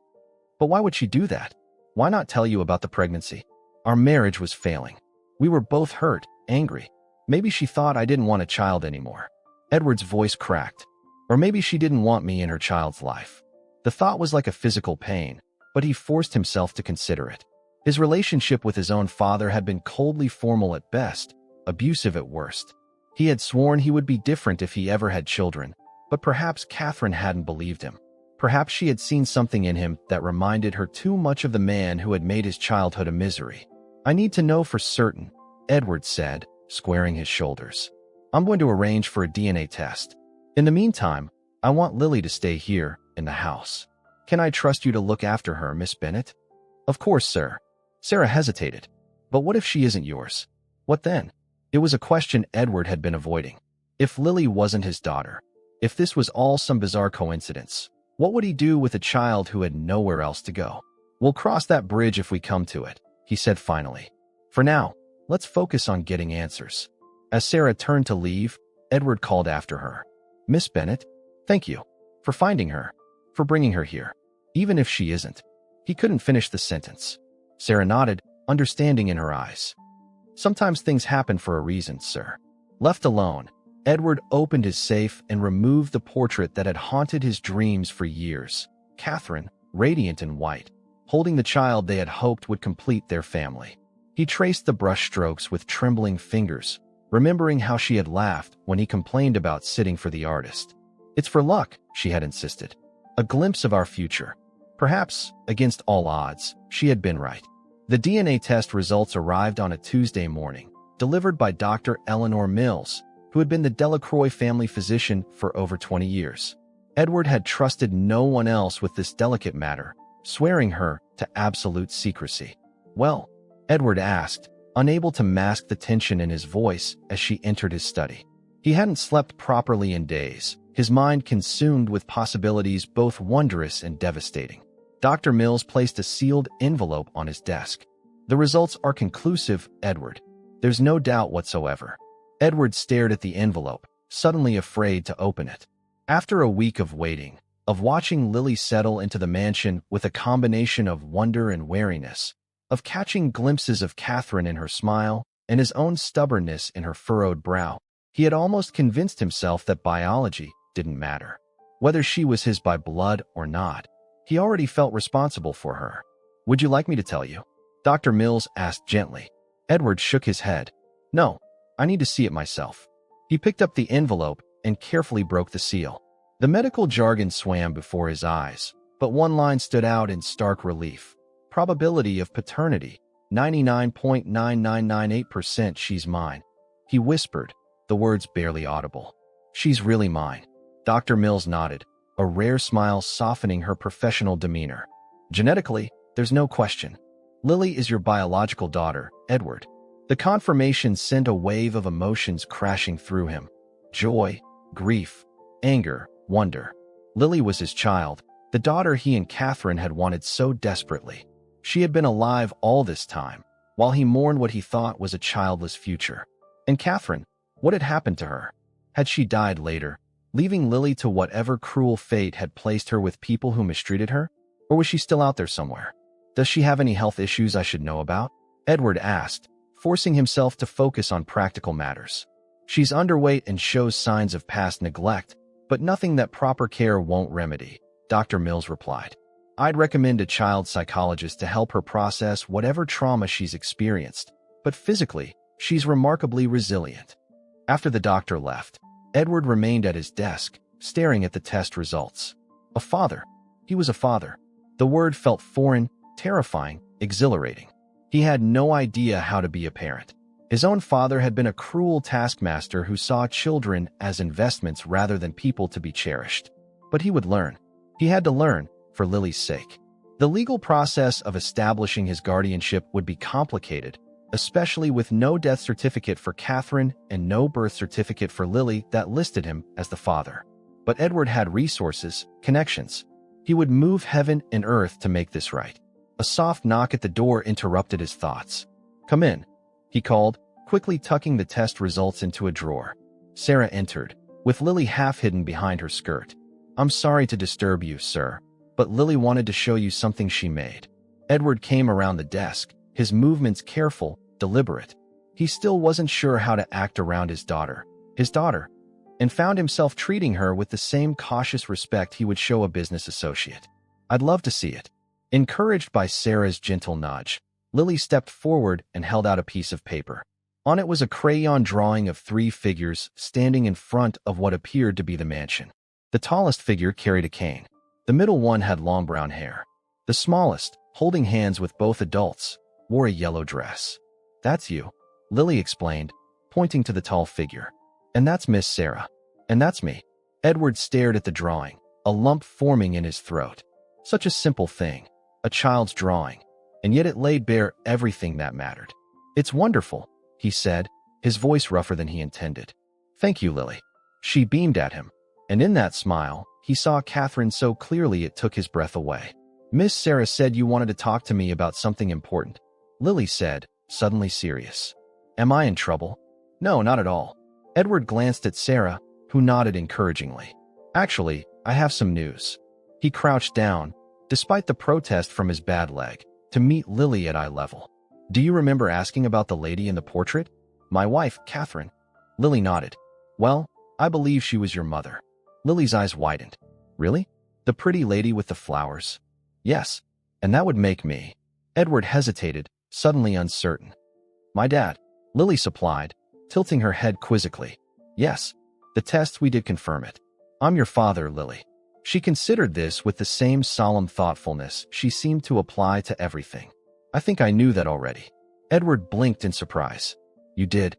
But why would she do that? Why not tell you about the pregnancy? Our marriage was failing. We were both hurt, angry. Maybe she thought I didn't want a child anymore. Edward's voice cracked. Or maybe she didn't want me in her child's life. The thought was like a physical pain, but he forced himself to consider it. His relationship with his own father had been coldly formal at best, abusive at worst. He had sworn he would be different if he ever had children, but perhaps Catherine hadn't believed him. Perhaps she had seen something in him that reminded her too much of the man who had made his childhood a misery. I need to know for certain, Edward said, squaring his shoulders. I'm going to arrange for a DNA test. In the meantime, I want Lily to stay here, in the house. Can I trust you to look after her, Miss Bennet? Of course, sir. Sarah hesitated. But what if she isn't yours? What then? It was a question Edward had been avoiding. If Lily wasn't his daughter, if this was all some bizarre coincidence, what would he do with a child who had nowhere else to go? We'll cross that bridge if we come to it, he said finally. For now, let's focus on getting answers. As Sarah turned to leave, Edward called after her. Miss Bennet, thank you for finding her, for bringing her here, even if she isn't. He couldn't finish the sentence. Sarah nodded, understanding in her eyes. Sometimes things happen for a reason, sir. Left alone, Edward opened his safe and removed the portrait that had haunted his dreams for years. Catherine, radiant and white, holding the child they had hoped would complete their family. He traced the brushstrokes with trembling fingers, remembering how she had laughed when he complained about sitting for the artist. It's for luck, she had insisted. A glimpse of our future. Perhaps, against all odds, she had been right. The DNA test results arrived on a Tuesday morning, delivered by Dr. Eleanor Mills, who had been the Delacroix family physician for over 20 years. Edward had trusted no one else with this delicate matter, swearing her to absolute secrecy. Well, Edward asked, unable to mask the tension in his voice as she entered his study. He hadn't slept properly in days, his mind consumed with possibilities both wondrous and devastating. Dr. Mills placed a sealed envelope on his desk. The results are conclusive, Edward. There's no doubt whatsoever. Edward stared at the envelope, suddenly afraid to open it. After a week of waiting, of watching Lily settle into the mansion with a combination of wonder and wariness, of catching glimpses of Catherine in her smile and his own stubbornness in her furrowed brow, he had almost convinced himself that biology didn't matter. Whether she was his by blood or not, he already felt responsible for her. Would you like me to tell you? Dr. Mills asked gently. Edward shook his head. No, I need to see it myself. He picked up the envelope and carefully broke the seal. The medical jargon swam before his eyes, but one line stood out in stark relief. Probability of paternity, 99.9998%. She's mine. He whispered, the words barely audible. She's really mine. Dr. Mills nodded, a rare smile softening her professional demeanor. Genetically, there's no question. Lily is your biological daughter, Edward. The confirmation sent a wave of emotions crashing through him. Joy, grief, anger, wonder. Lily was his child, the daughter he and Catherine had wanted so desperately. She had been alive all this time, while he mourned what he thought was a childless future. And Catherine, what had happened to her? Had she died later, leaving Lily to whatever cruel fate had placed her with people who mistreated her? Or was she still out there somewhere? Does she have any health issues I should know about? Edward asked, forcing himself to focus on practical matters. She's underweight and shows signs of past neglect, but nothing that proper care won't remedy, Dr. Mills replied. I'd recommend a child psychologist to help her process whatever trauma she's experienced, but physically, she's remarkably resilient. After the doctor left, Edward remained at his desk, staring at the test results. A father. He was a father. The word felt foreign, terrifying, exhilarating. He had no idea how to be a parent. His own father had been a cruel taskmaster who saw children as investments rather than people to be cherished. But he would learn. He had to learn, for Lily's sake. The legal process of establishing his guardianship would be complicated, especially with no death certificate for Catherine and no birth certificate for Lily that listed him as the father. But Edward had resources, connections. He would move heaven and earth to make this right. A soft knock at the door interrupted his thoughts. Come in, he called, quickly tucking the test results into a drawer. Sarah entered, with Lily half hidden behind her skirt. I'm sorry to disturb you, sir, but Lily wanted to show you something she made. Edward came around the desk, his movements careful, deliberate. He still wasn't sure how to act around his daughter, and found himself treating her with the same cautious respect he would show a business associate. I'd love to see it. Encouraged by Sarah's gentle nudge, Lily stepped forward and held out a piece of paper. On it was a crayon drawing of 3 figures standing in front of what appeared to be the mansion. The tallest figure carried a cane. The middle one had long brown hair. The smallest, holding hands with both adults, wore a yellow dress. That's you, Lily explained, pointing to the tall figure. And that's Miss Sarah. And that's me. Edward stared at the drawing, a lump forming in his throat. Such a simple thing, a child's drawing, and yet it laid bare everything that mattered. It's wonderful, he said, his voice rougher than he intended. Thank you, Lily. She beamed at him, and in that smile, he saw Catherine so clearly it took his breath away. Miss Sarah said you wanted to talk to me about something important, Lily said, suddenly serious. Am I in trouble? No, not at all. Edward glanced at Sarah, who nodded encouragingly. Actually, I have some news. He crouched down, despite the protest from his bad leg, to meet Lily at eye level. Do you remember asking about the lady in the portrait? My wife, Catherine. Lily nodded. Well, I believe she was your mother. Lily's eyes widened. Really? The pretty lady with the flowers? Yes, and that would make me. Edward hesitated, suddenly uncertain. My dad, Lily supplied, tilting her head quizzically. Yes, the tests we did confirm it. I'm your father, Lily. She considered this with the same solemn thoughtfulness she seemed to apply to everything. I think I knew that already. Edward blinked in surprise. You did?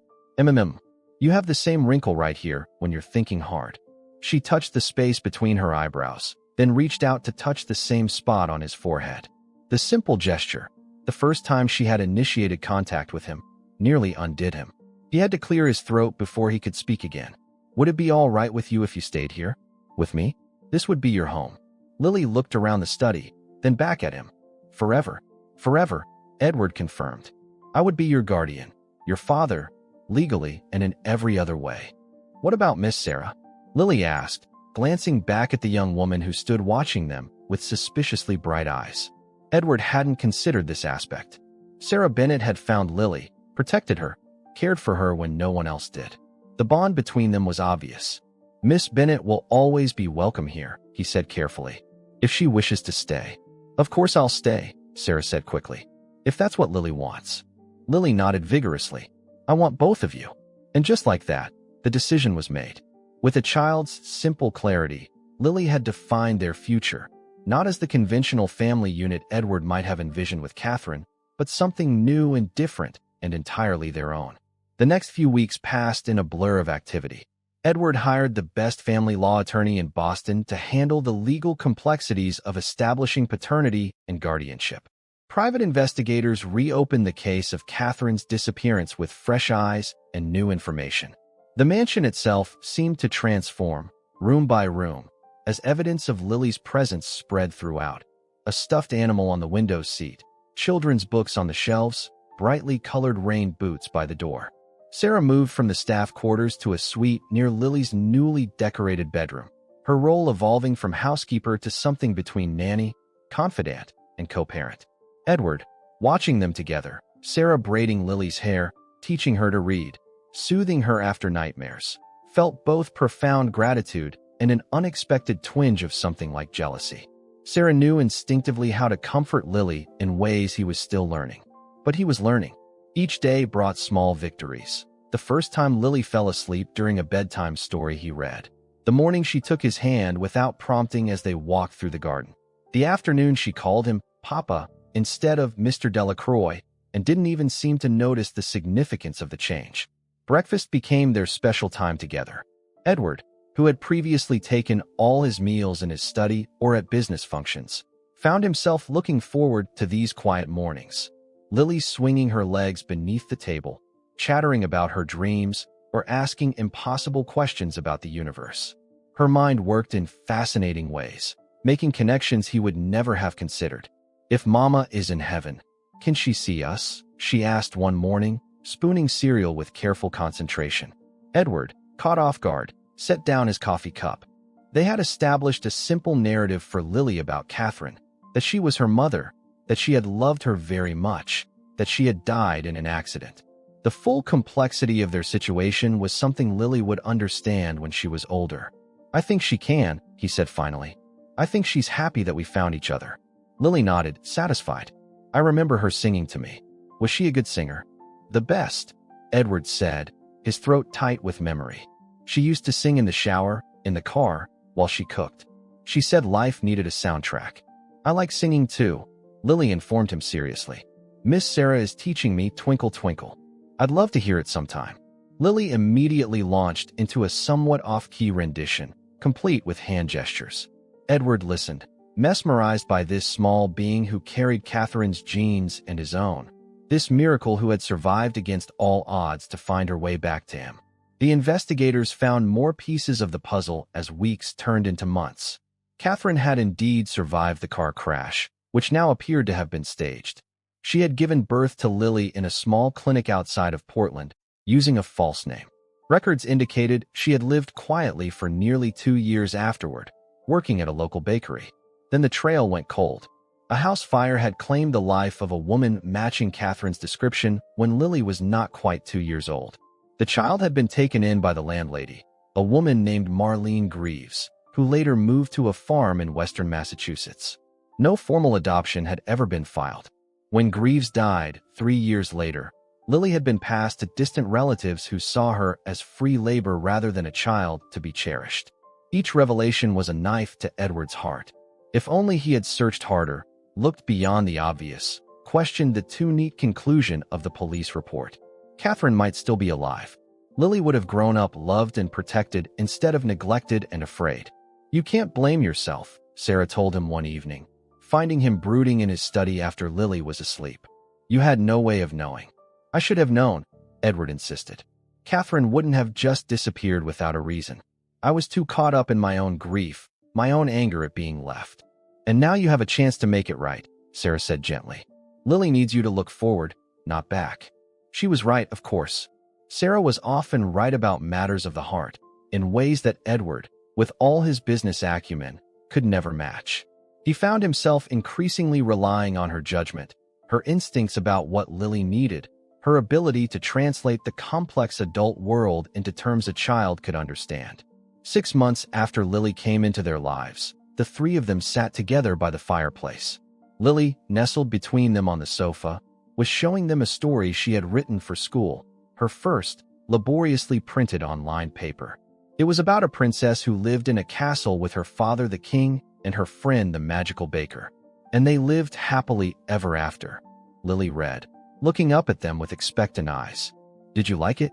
You have the same wrinkle right here when you're thinking hard. She touched the space between her eyebrows, then reached out to touch the same spot on his forehead. The simple gesture, the first time she had initiated contact with him, nearly undid him. He had to clear his throat before he could speak again. Would it be all right with you if you stayed here? With me? This would be your home. Lily looked around the study, then back at him. Forever. Forever, Edward confirmed. I would be your guardian, your father, legally and in every other way. What about Miss Sarah? Lily asked, glancing back at the young woman who stood watching them with suspiciously bright eyes. Edward hadn't considered this aspect. Sarah Bennett had found Lily, protected her, cared for her when no one else did. The bond between them was obvious. Miss Bennett will always be welcome here, he said carefully, if she wishes to stay. Of course I'll stay, Sarah said quickly, if that's what Lily wants. Lily nodded vigorously. I want both of you. And just like that, the decision was made. With a child's simple clarity, Lily had defined their future, Not as the conventional family unit Edward might have envisioned with Catherine, but something new and different and entirely their own. The next few weeks passed in a blur of activity. Edward hired the best family law attorney in Boston to handle the legal complexities of establishing paternity and guardianship. Private investigators reopened the case of Catherine's disappearance with fresh eyes and new information. The mansion itself seemed to transform, room by room, as evidence of Lily's presence spread throughout. A stuffed animal on the window seat, children's books on the shelves, brightly colored rain boots by the door. Sarah moved from the staff quarters to a suite near Lily's newly decorated bedroom, her role evolving from housekeeper to something between nanny, confidant, and co-parent. Edward, watching them together, Sarah braiding Lily's hair, teaching her to read, soothing her after nightmares, felt both profound gratitude and an unexpected twinge of something like jealousy. Sarah knew instinctively how to comfort Lily in ways he was still learning. But he was learning. Each day brought small victories. The first time Lily fell asleep during a bedtime story he read. The morning she took his hand without prompting as they walked through the garden. The afternoon she called him Papa instead of Mr. Delacroix and didn't even seem to notice the significance of the change. Breakfast became their special time together. Edward, who had previously taken all his meals in his study or at business functions, found himself looking forward to these quiet mornings. Lily swinging her legs beneath the table, chattering about her dreams or asking impossible questions about the universe. Her mind worked in fascinating ways, making connections he would never have considered. If Mama is in heaven, can she see us? She asked one morning, spooning cereal with careful concentration. Edward, caught off guard, set down his coffee cup. They had established a simple narrative for Lily about Catherine, that she was her mother, that she had loved her very much, that she had died in an accident. The full complexity of their situation was something Lily would understand when she was older. I think she can, he said finally. I think she's happy that we found each other. Lily nodded, satisfied. I remember her singing to me. Was she a good singer? The best, Edward said, his throat tight with memory. She used to sing in the shower, in the car, while she cooked. She said life needed a soundtrack. I like singing too, Lily informed him seriously. Miss Sarah is teaching me Twinkle Twinkle. I'd love to hear it sometime. Lily immediately launched into a somewhat off-key rendition, complete with hand gestures. Edward listened, mesmerized by this small being who carried Catherine's genes and his own. This miracle who had survived against all odds to find her way back to him. The investigators found more pieces of the puzzle as weeks turned into months. Catherine had indeed survived the car crash, which now appeared to have been staged. She had given birth to Lily in a small clinic outside of Portland, using a false name. Records indicated she had lived quietly for nearly 2 years afterward, working at a local bakery. Then the trail went cold. A house fire had claimed the life of a woman matching Catherine's description when Lily was not quite 2 years old. The child had been taken in by the landlady, a woman named Marlene Greaves, who later moved to a farm in western Massachusetts. No formal adoption had ever been filed. When Greaves died 3 years later, Lily had been passed to distant relatives who saw her as free labor rather than a child to be cherished. Each revelation was a knife to Edward's heart. If only he had searched harder, looked beyond the obvious, questioned the too neat conclusion of the police report. Catherine might still be alive. Lily would have grown up loved and protected instead of neglected and afraid. You can't blame yourself, Sarah told him one evening, finding him brooding in his study after Lily was asleep. You had no way of knowing. I should have known, Edward insisted. Catherine wouldn't have just disappeared without a reason. I was too caught up in my own grief, my own anger at being left. And now you have a chance to make it right, Sarah said gently. Lily needs you to look forward, not back. She was right, of course. Sarah was often right about matters of the heart, in ways that Edward, with all his business acumen, could never match. He found himself increasingly relying on her judgment, her instincts about what Lily needed, her ability to translate the complex adult world into terms a child could understand. 6 months after Lily came into their lives, the three of them sat together by the fireplace. Lily, nestled between them on the sofa, was showing them a story she had written for school, her first, laboriously printed on lined paper. It was about a princess who lived in a castle with her father the king and her friend the magical baker. And they lived happily ever after. Lily read, looking up at them with expectant eyes. Did you like it?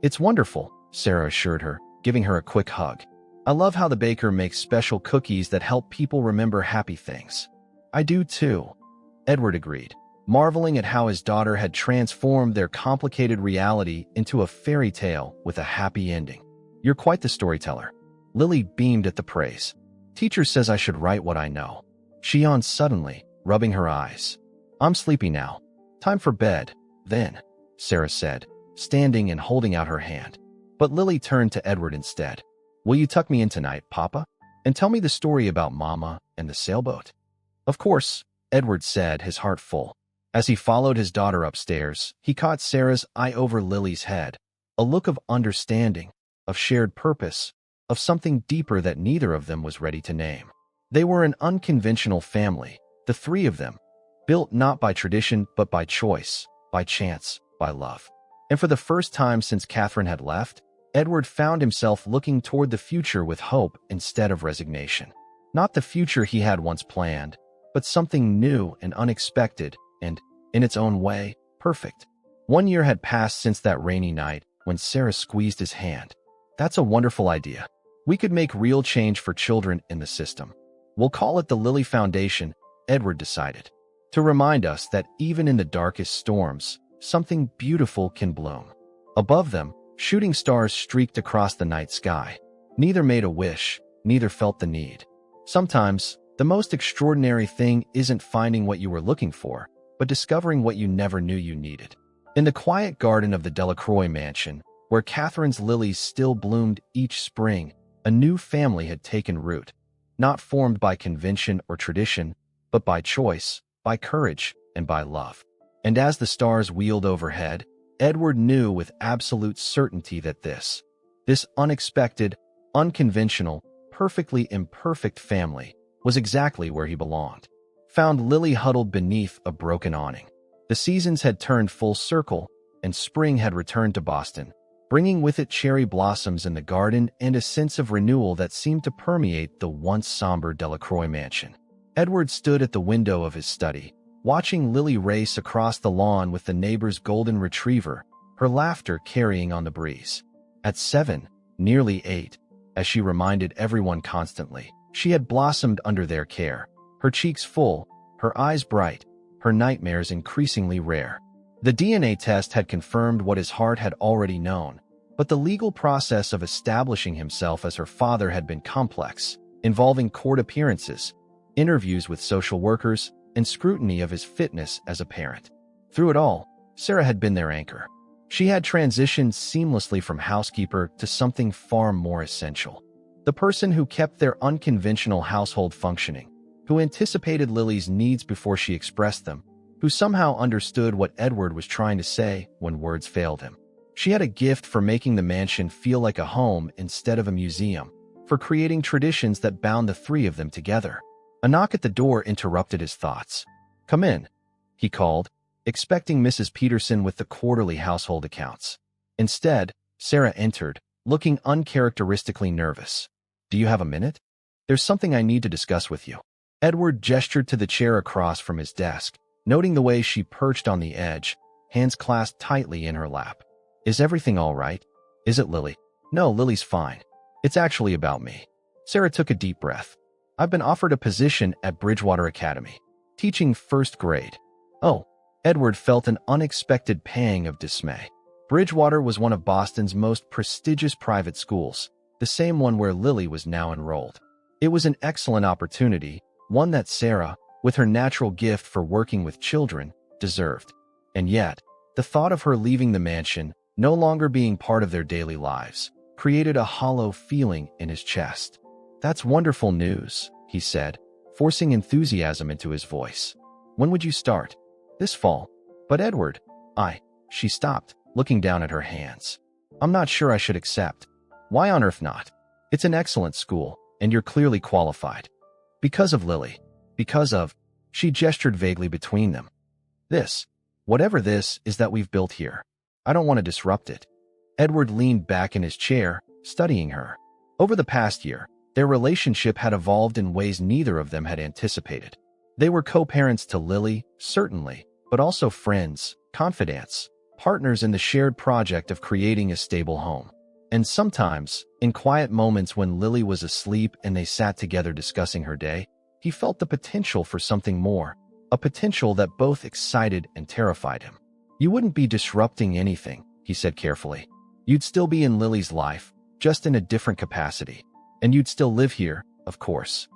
It's wonderful, Sarah assured her, giving her a quick hug. I love how the baker makes special cookies that help people remember happy things. I do too, Edward agreed, marveling at how his daughter had transformed their complicated reality into a fairy tale with a happy ending. You're quite the storyteller. Lily beamed at the praise. Teacher says I should write what I know. She yawned suddenly, rubbing her eyes. I'm sleepy now. Time for bed, then, Sarah said, standing and holding out her hand. But Lily turned to Edward instead. Will you tuck me in tonight, Papa? And tell me the story about Mama and the sailboat? Of course, Edward said, his heart full. As he followed his daughter upstairs, he caught Sarah's eye over Lily's head, a look of understanding, of shared purpose, of something deeper that neither of them was ready to name. They were an unconventional family, the three of them, built not by tradition but by choice, by chance, by love. And for the first time since Catherine had left, Edward found himself looking toward the future with hope instead of resignation. Not the future he had once planned, but something new and unexpected and, in its own way, perfect. 1 year had passed since that rainy night when Sarah squeezed his hand. That's a wonderful idea. We could make real change for children in the system. We'll call it the Lily Foundation, Edward decided, to remind us that even in the darkest storms, something beautiful can bloom. Above them, shooting stars streaked across the night sky. Neither made a wish, neither felt the need. Sometimes, the most extraordinary thing isn't finding what you were looking for, but discovering what you never knew you needed. In the quiet garden of the Delacroix mansion, where Catherine's lilies still bloomed each spring, a new family had taken root, not formed by convention or tradition, but by choice, by courage, and by love. And as the stars wheeled overhead, Edward knew with absolute certainty that this unexpected, unconventional, perfectly imperfect family was exactly where he belonged. Found Lily huddled beneath a broken awning. The seasons had turned full circle, and spring had returned to Boston, bringing with it cherry blossoms in the garden and a sense of renewal that seemed to permeate the once somber Delacroix mansion. Edward stood at the window of his study, watching Lily race across the lawn with the neighbor's golden retriever, her laughter carrying on the breeze. At 7, nearly 8, as she reminded everyone constantly, she had blossomed under their care, her cheeks full, her eyes bright, her nightmares increasingly rare. The DNA test had confirmed what his heart had already known, but the legal process of establishing himself as her father had been complex, involving court appearances, interviews with social workers, and scrutiny of his fitness as a parent. Through it all, Sarah had been their anchor. She had transitioned seamlessly from housekeeper to something far more essential. The person who kept their unconventional household functioning, who anticipated Lily's needs before she expressed them, who somehow understood what Edward was trying to say when words failed him. She had a gift for making the mansion feel like a home instead of a museum, for creating traditions that bound the three of them together. A knock at the door interrupted his thoughts. "Come in," he called, expecting Mrs. Peterson with the quarterly household accounts. Instead, Sarah entered, looking uncharacteristically nervous. "Do you have a minute? There's something I need to discuss with you." Edward gestured to the chair across from his desk, noting the way she perched on the edge, hands clasped tightly in her lap. "Is everything all right? Is it Lily?" "No, Lily's fine. It's actually about me." Sarah took a deep breath. "I've been offered a position at Bridgewater Academy, teaching first grade." "Oh." Edward felt an unexpected pang of dismay. Bridgewater was one of Boston's most prestigious private schools, the same one where Lily was now enrolled. It was an excellent opportunity, one that Sarah, with her natural gift for working with children, deserved. And yet, the thought of her leaving the mansion, no longer being part of their daily lives, created a hollow feeling in his chest. "That's wonderful news," he said, forcing enthusiasm into his voice. "When would you start?" "This fall." "But Edward, She stopped, looking down at her hands. "I'm not sure I should accept." "Why on earth not? It's an excellent school, and you're clearly qualified." "Because of Lily. Because of—" She gestured vaguely between them. Whatever this is that we've built here. I don't want to disrupt it." Edward leaned back in his chair, studying her. Over the past year, Their relationship had evolved in ways neither of them had anticipated. They were co-parents to Lily, certainly, but also friends, confidants, partners in the shared project of creating a stable home. And sometimes, in quiet moments when Lily was asleep and they sat together discussing her day, he felt the potential for something more, a potential that both excited and terrified him. "You wouldn't be disrupting anything," he said carefully. "You'd still be in Lily's life, just in a different capacity. And you'd still live here, of course."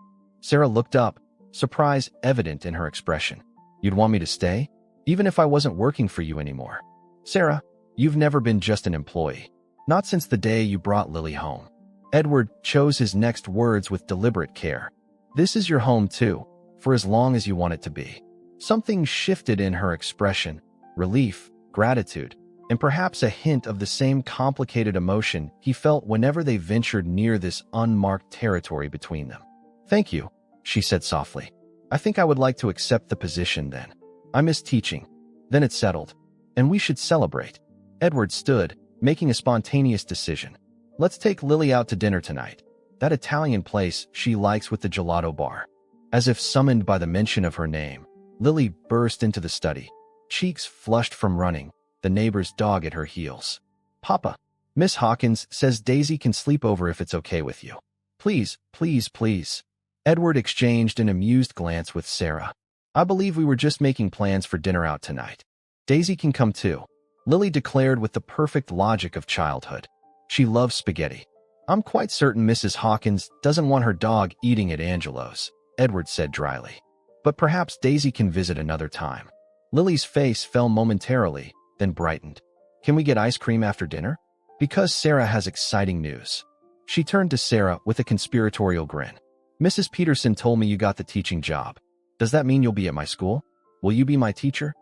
Sarah looked up, surprise evident in her expression. "You'd want me to stay? Even if I wasn't working for you anymore?" "Sarah, you've never been just an employee. Not since the day you brought Lily home." Edward chose his next words with deliberate care. "This is your home too, for as long as you want it to be." Something shifted in her expression, relief, gratitude, and perhaps a hint of the same complicated emotion he felt whenever they ventured near this unmarked territory between them. "Thank you," she said softly. "I think I would like to accept the position then. I miss teaching." Then it settled. "And we should celebrate." Edward stood, making a spontaneous decision. "Let's take Lily out to dinner tonight. That Italian place she likes with the gelato bar." As if summoned by the mention of her name, Lily burst into the study, cheeks flushed from running, the neighbor's dog at her heels. "Papa, Miss Hawkins says Daisy can sleep over if it's okay with you. Please, please, please." Edward exchanged an amused glance with Sarah. "I believe we were just making plans for dinner out tonight. Daisy can come too," Lily declared with the perfect logic of childhood. "She loves spaghetti." "I'm quite certain Mrs. Hawkins doesn't want her dog eating at Angelo's," Edward said dryly. "But perhaps Daisy can visit another time." Lily's face fell momentarily, then brightened. "Can we get ice cream after dinner? Because Sarah has exciting news." She turned to Sarah with a conspiratorial grin. "Mrs. Peterson told me you got the teaching job. Does that mean you'll be at my school? Will you be my teacher?"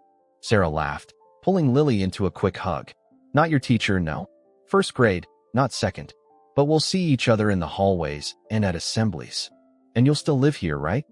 Sarah laughed, pulling Lily into a quick hug. "Not your teacher, no. First grade, not second. But we'll see each other in the hallways and at assemblies. And you'll still live here, right?"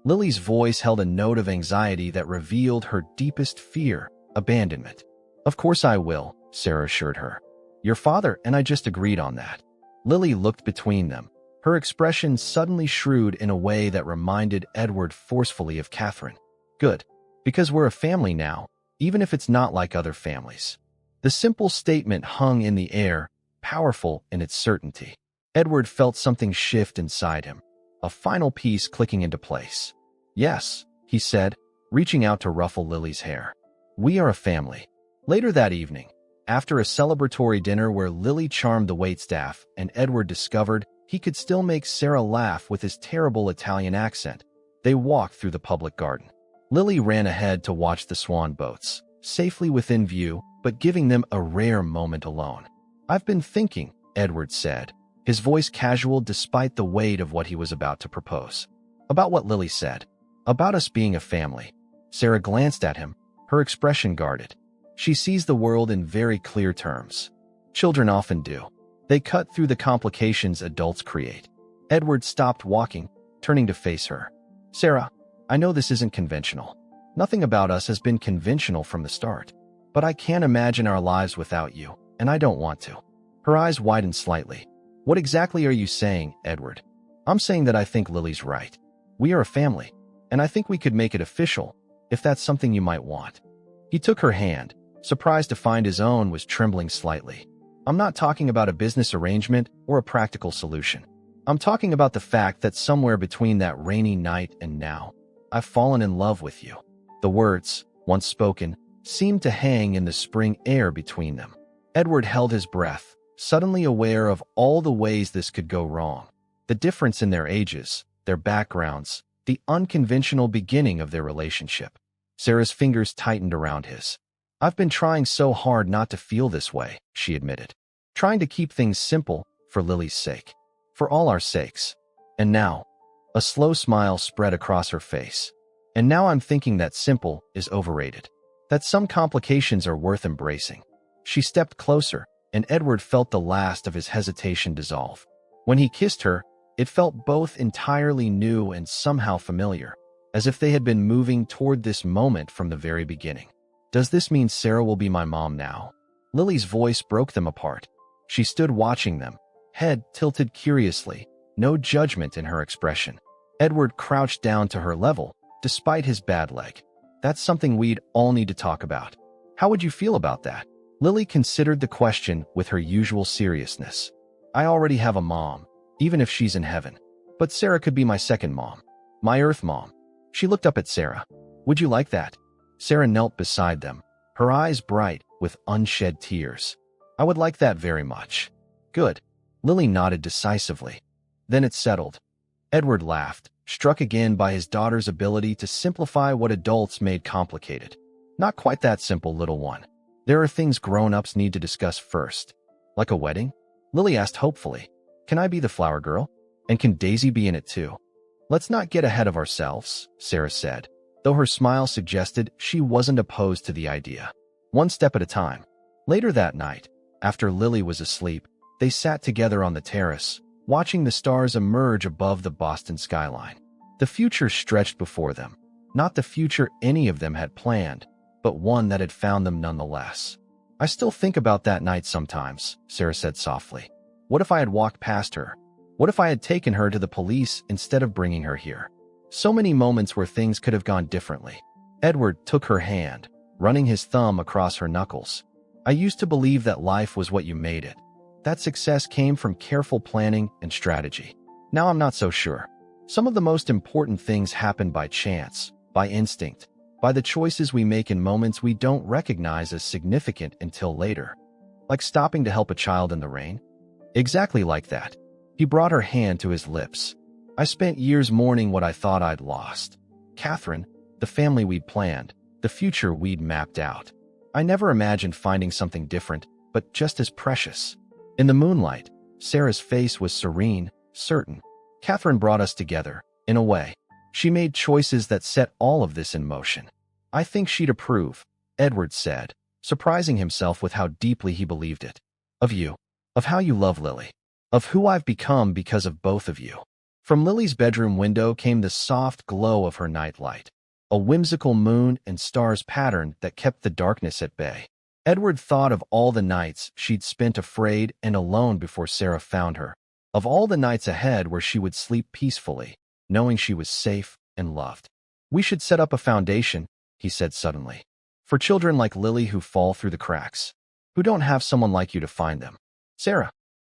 Lily's voice held a note of anxiety that revealed her deepest fear, abandonment. "Of course I will," Sarah assured her. "Your father and I just agreed on that." Lily looked between them, her expression suddenly shrewd in a way that reminded Edward forcefully of Catherine. "Good. Because we're a family now, even if it's not like other families." The simple statement hung in the air, powerful in its certainty. Edward felt something shift inside him, a final piece clicking into place. "Yes," he said, reaching out to ruffle Lily's hair. "We are a family." Later that evening, after a celebratory dinner where Lily charmed the waitstaff and Edward discovered he could still make Sarah laugh with his terrible Italian accent, they walked through the public garden. Lily ran ahead to watch the swan boats, safely within view, but giving them a rare moment alone. "I've been thinking," Edward said, his voice casual despite the weight of what he was about to propose. "About what Lily said. About us being a family." Sarah glanced at him, her expression guarded. She sees the world in very clear terms. Children often do. They cut through the complications adults create. Edward stopped walking, turning to face her. "Sarah, I know this isn't conventional. Nothing about us has been conventional from the start. But I can't imagine our lives without you, and I don't want to." Her eyes widened slightly. "What exactly are you saying, Edward?" "I'm saying that I think Lily's right. We are a family, and I think we could make it official, if that's something you might want." He took her hand, surprised to find his own was trembling slightly. "I'm not talking about a business arrangement or a practical solution. I'm talking about the fact that somewhere between that rainy night and now, I've fallen in love with you." The words, once spoken, seemed to hang in the spring air between them. Edward held his breath, suddenly aware of all the ways this could go wrong. The difference in their ages, their backgrounds, the unconventional beginning of their relationship. Sarah's fingers tightened around his. "I've been trying so hard not to feel this way," she admitted. "Trying to keep things simple, for Lily's sake. For all our sakes. And now," a slow smile spread across her face. "And now I'm thinking that simple is overrated. That some complications are worth embracing." She stepped closer, and Edward felt the last of his hesitation dissolve. When he kissed her, it felt both entirely new and somehow familiar, as if they had been moving toward this moment from the very beginning. "Does this mean Sarah will be my mom now?" Lily's voice broke them apart. She stood watching them, head tilted curiously, no judgment in her expression. Edward crouched down to her level, despite his bad leg. That's something we'd all need to talk about. How would you feel about that? Lily considered the question with her usual seriousness. I already have a mom, even if she's in heaven. But Sarah could be my second mom. My Earth mom. She looked up at Sarah. Would you like that? Sarah knelt beside them, her eyes bright with unshed tears. I would like that very much. Good. Lily nodded decisively. Then it settled. Edward laughed, struck again by his daughter's ability to simplify what adults made complicated. Not quite that simple, little one. There are things grown-ups need to discuss first. Like a wedding? Lily asked hopefully. Can I be the flower girl? And can Daisy be in it too? Let's not get ahead of ourselves, Sarah said, though her smile suggested she wasn't opposed to the idea. One step at a time. Later that night, after Lily was asleep, they sat together on the terrace, watching the stars emerge above the Boston skyline. The future stretched before them. Not the future any of them had planned, but one that had found them nonetheless. I still think about that night sometimes, Sarah said softly. What if I had walked past her? What if I had taken her to the police instead of bringing her here? So many moments where things could have gone differently. Edward took her hand, running his thumb across her knuckles. I used to believe that life was what you made it. That success came from careful planning and strategy. Now I'm not so sure. Some of the most important things happen by chance, by instinct, by the choices we make in moments we don't recognize as significant until later. Like stopping to help a child in the rain? Exactly like that. He brought her hand to his lips. I spent years mourning what I thought I'd lost. Catherine, the family we'd planned, the future we'd mapped out. I never imagined finding something different, but just as precious. In the moonlight, Sarah's face was serene, certain. Catherine brought us together, in a way. She made choices that set all of this in motion. I think she'd approve, Edward said, surprising himself with how deeply he believed it. Of you. Of how you love Lily. Of who I've become because of both of you. From Lily's bedroom window came the soft glow of her nightlight, a whimsical moon and stars pattern that kept the darkness at bay. Edward thought of all the nights she'd spent afraid and alone before Sarah found her, of all the nights ahead where she would sleep peacefully, knowing she was safe and loved. We should set up a foundation, he said suddenly, for children like Lily who fall through the cracks, who don't have someone like you to find them. Sarah,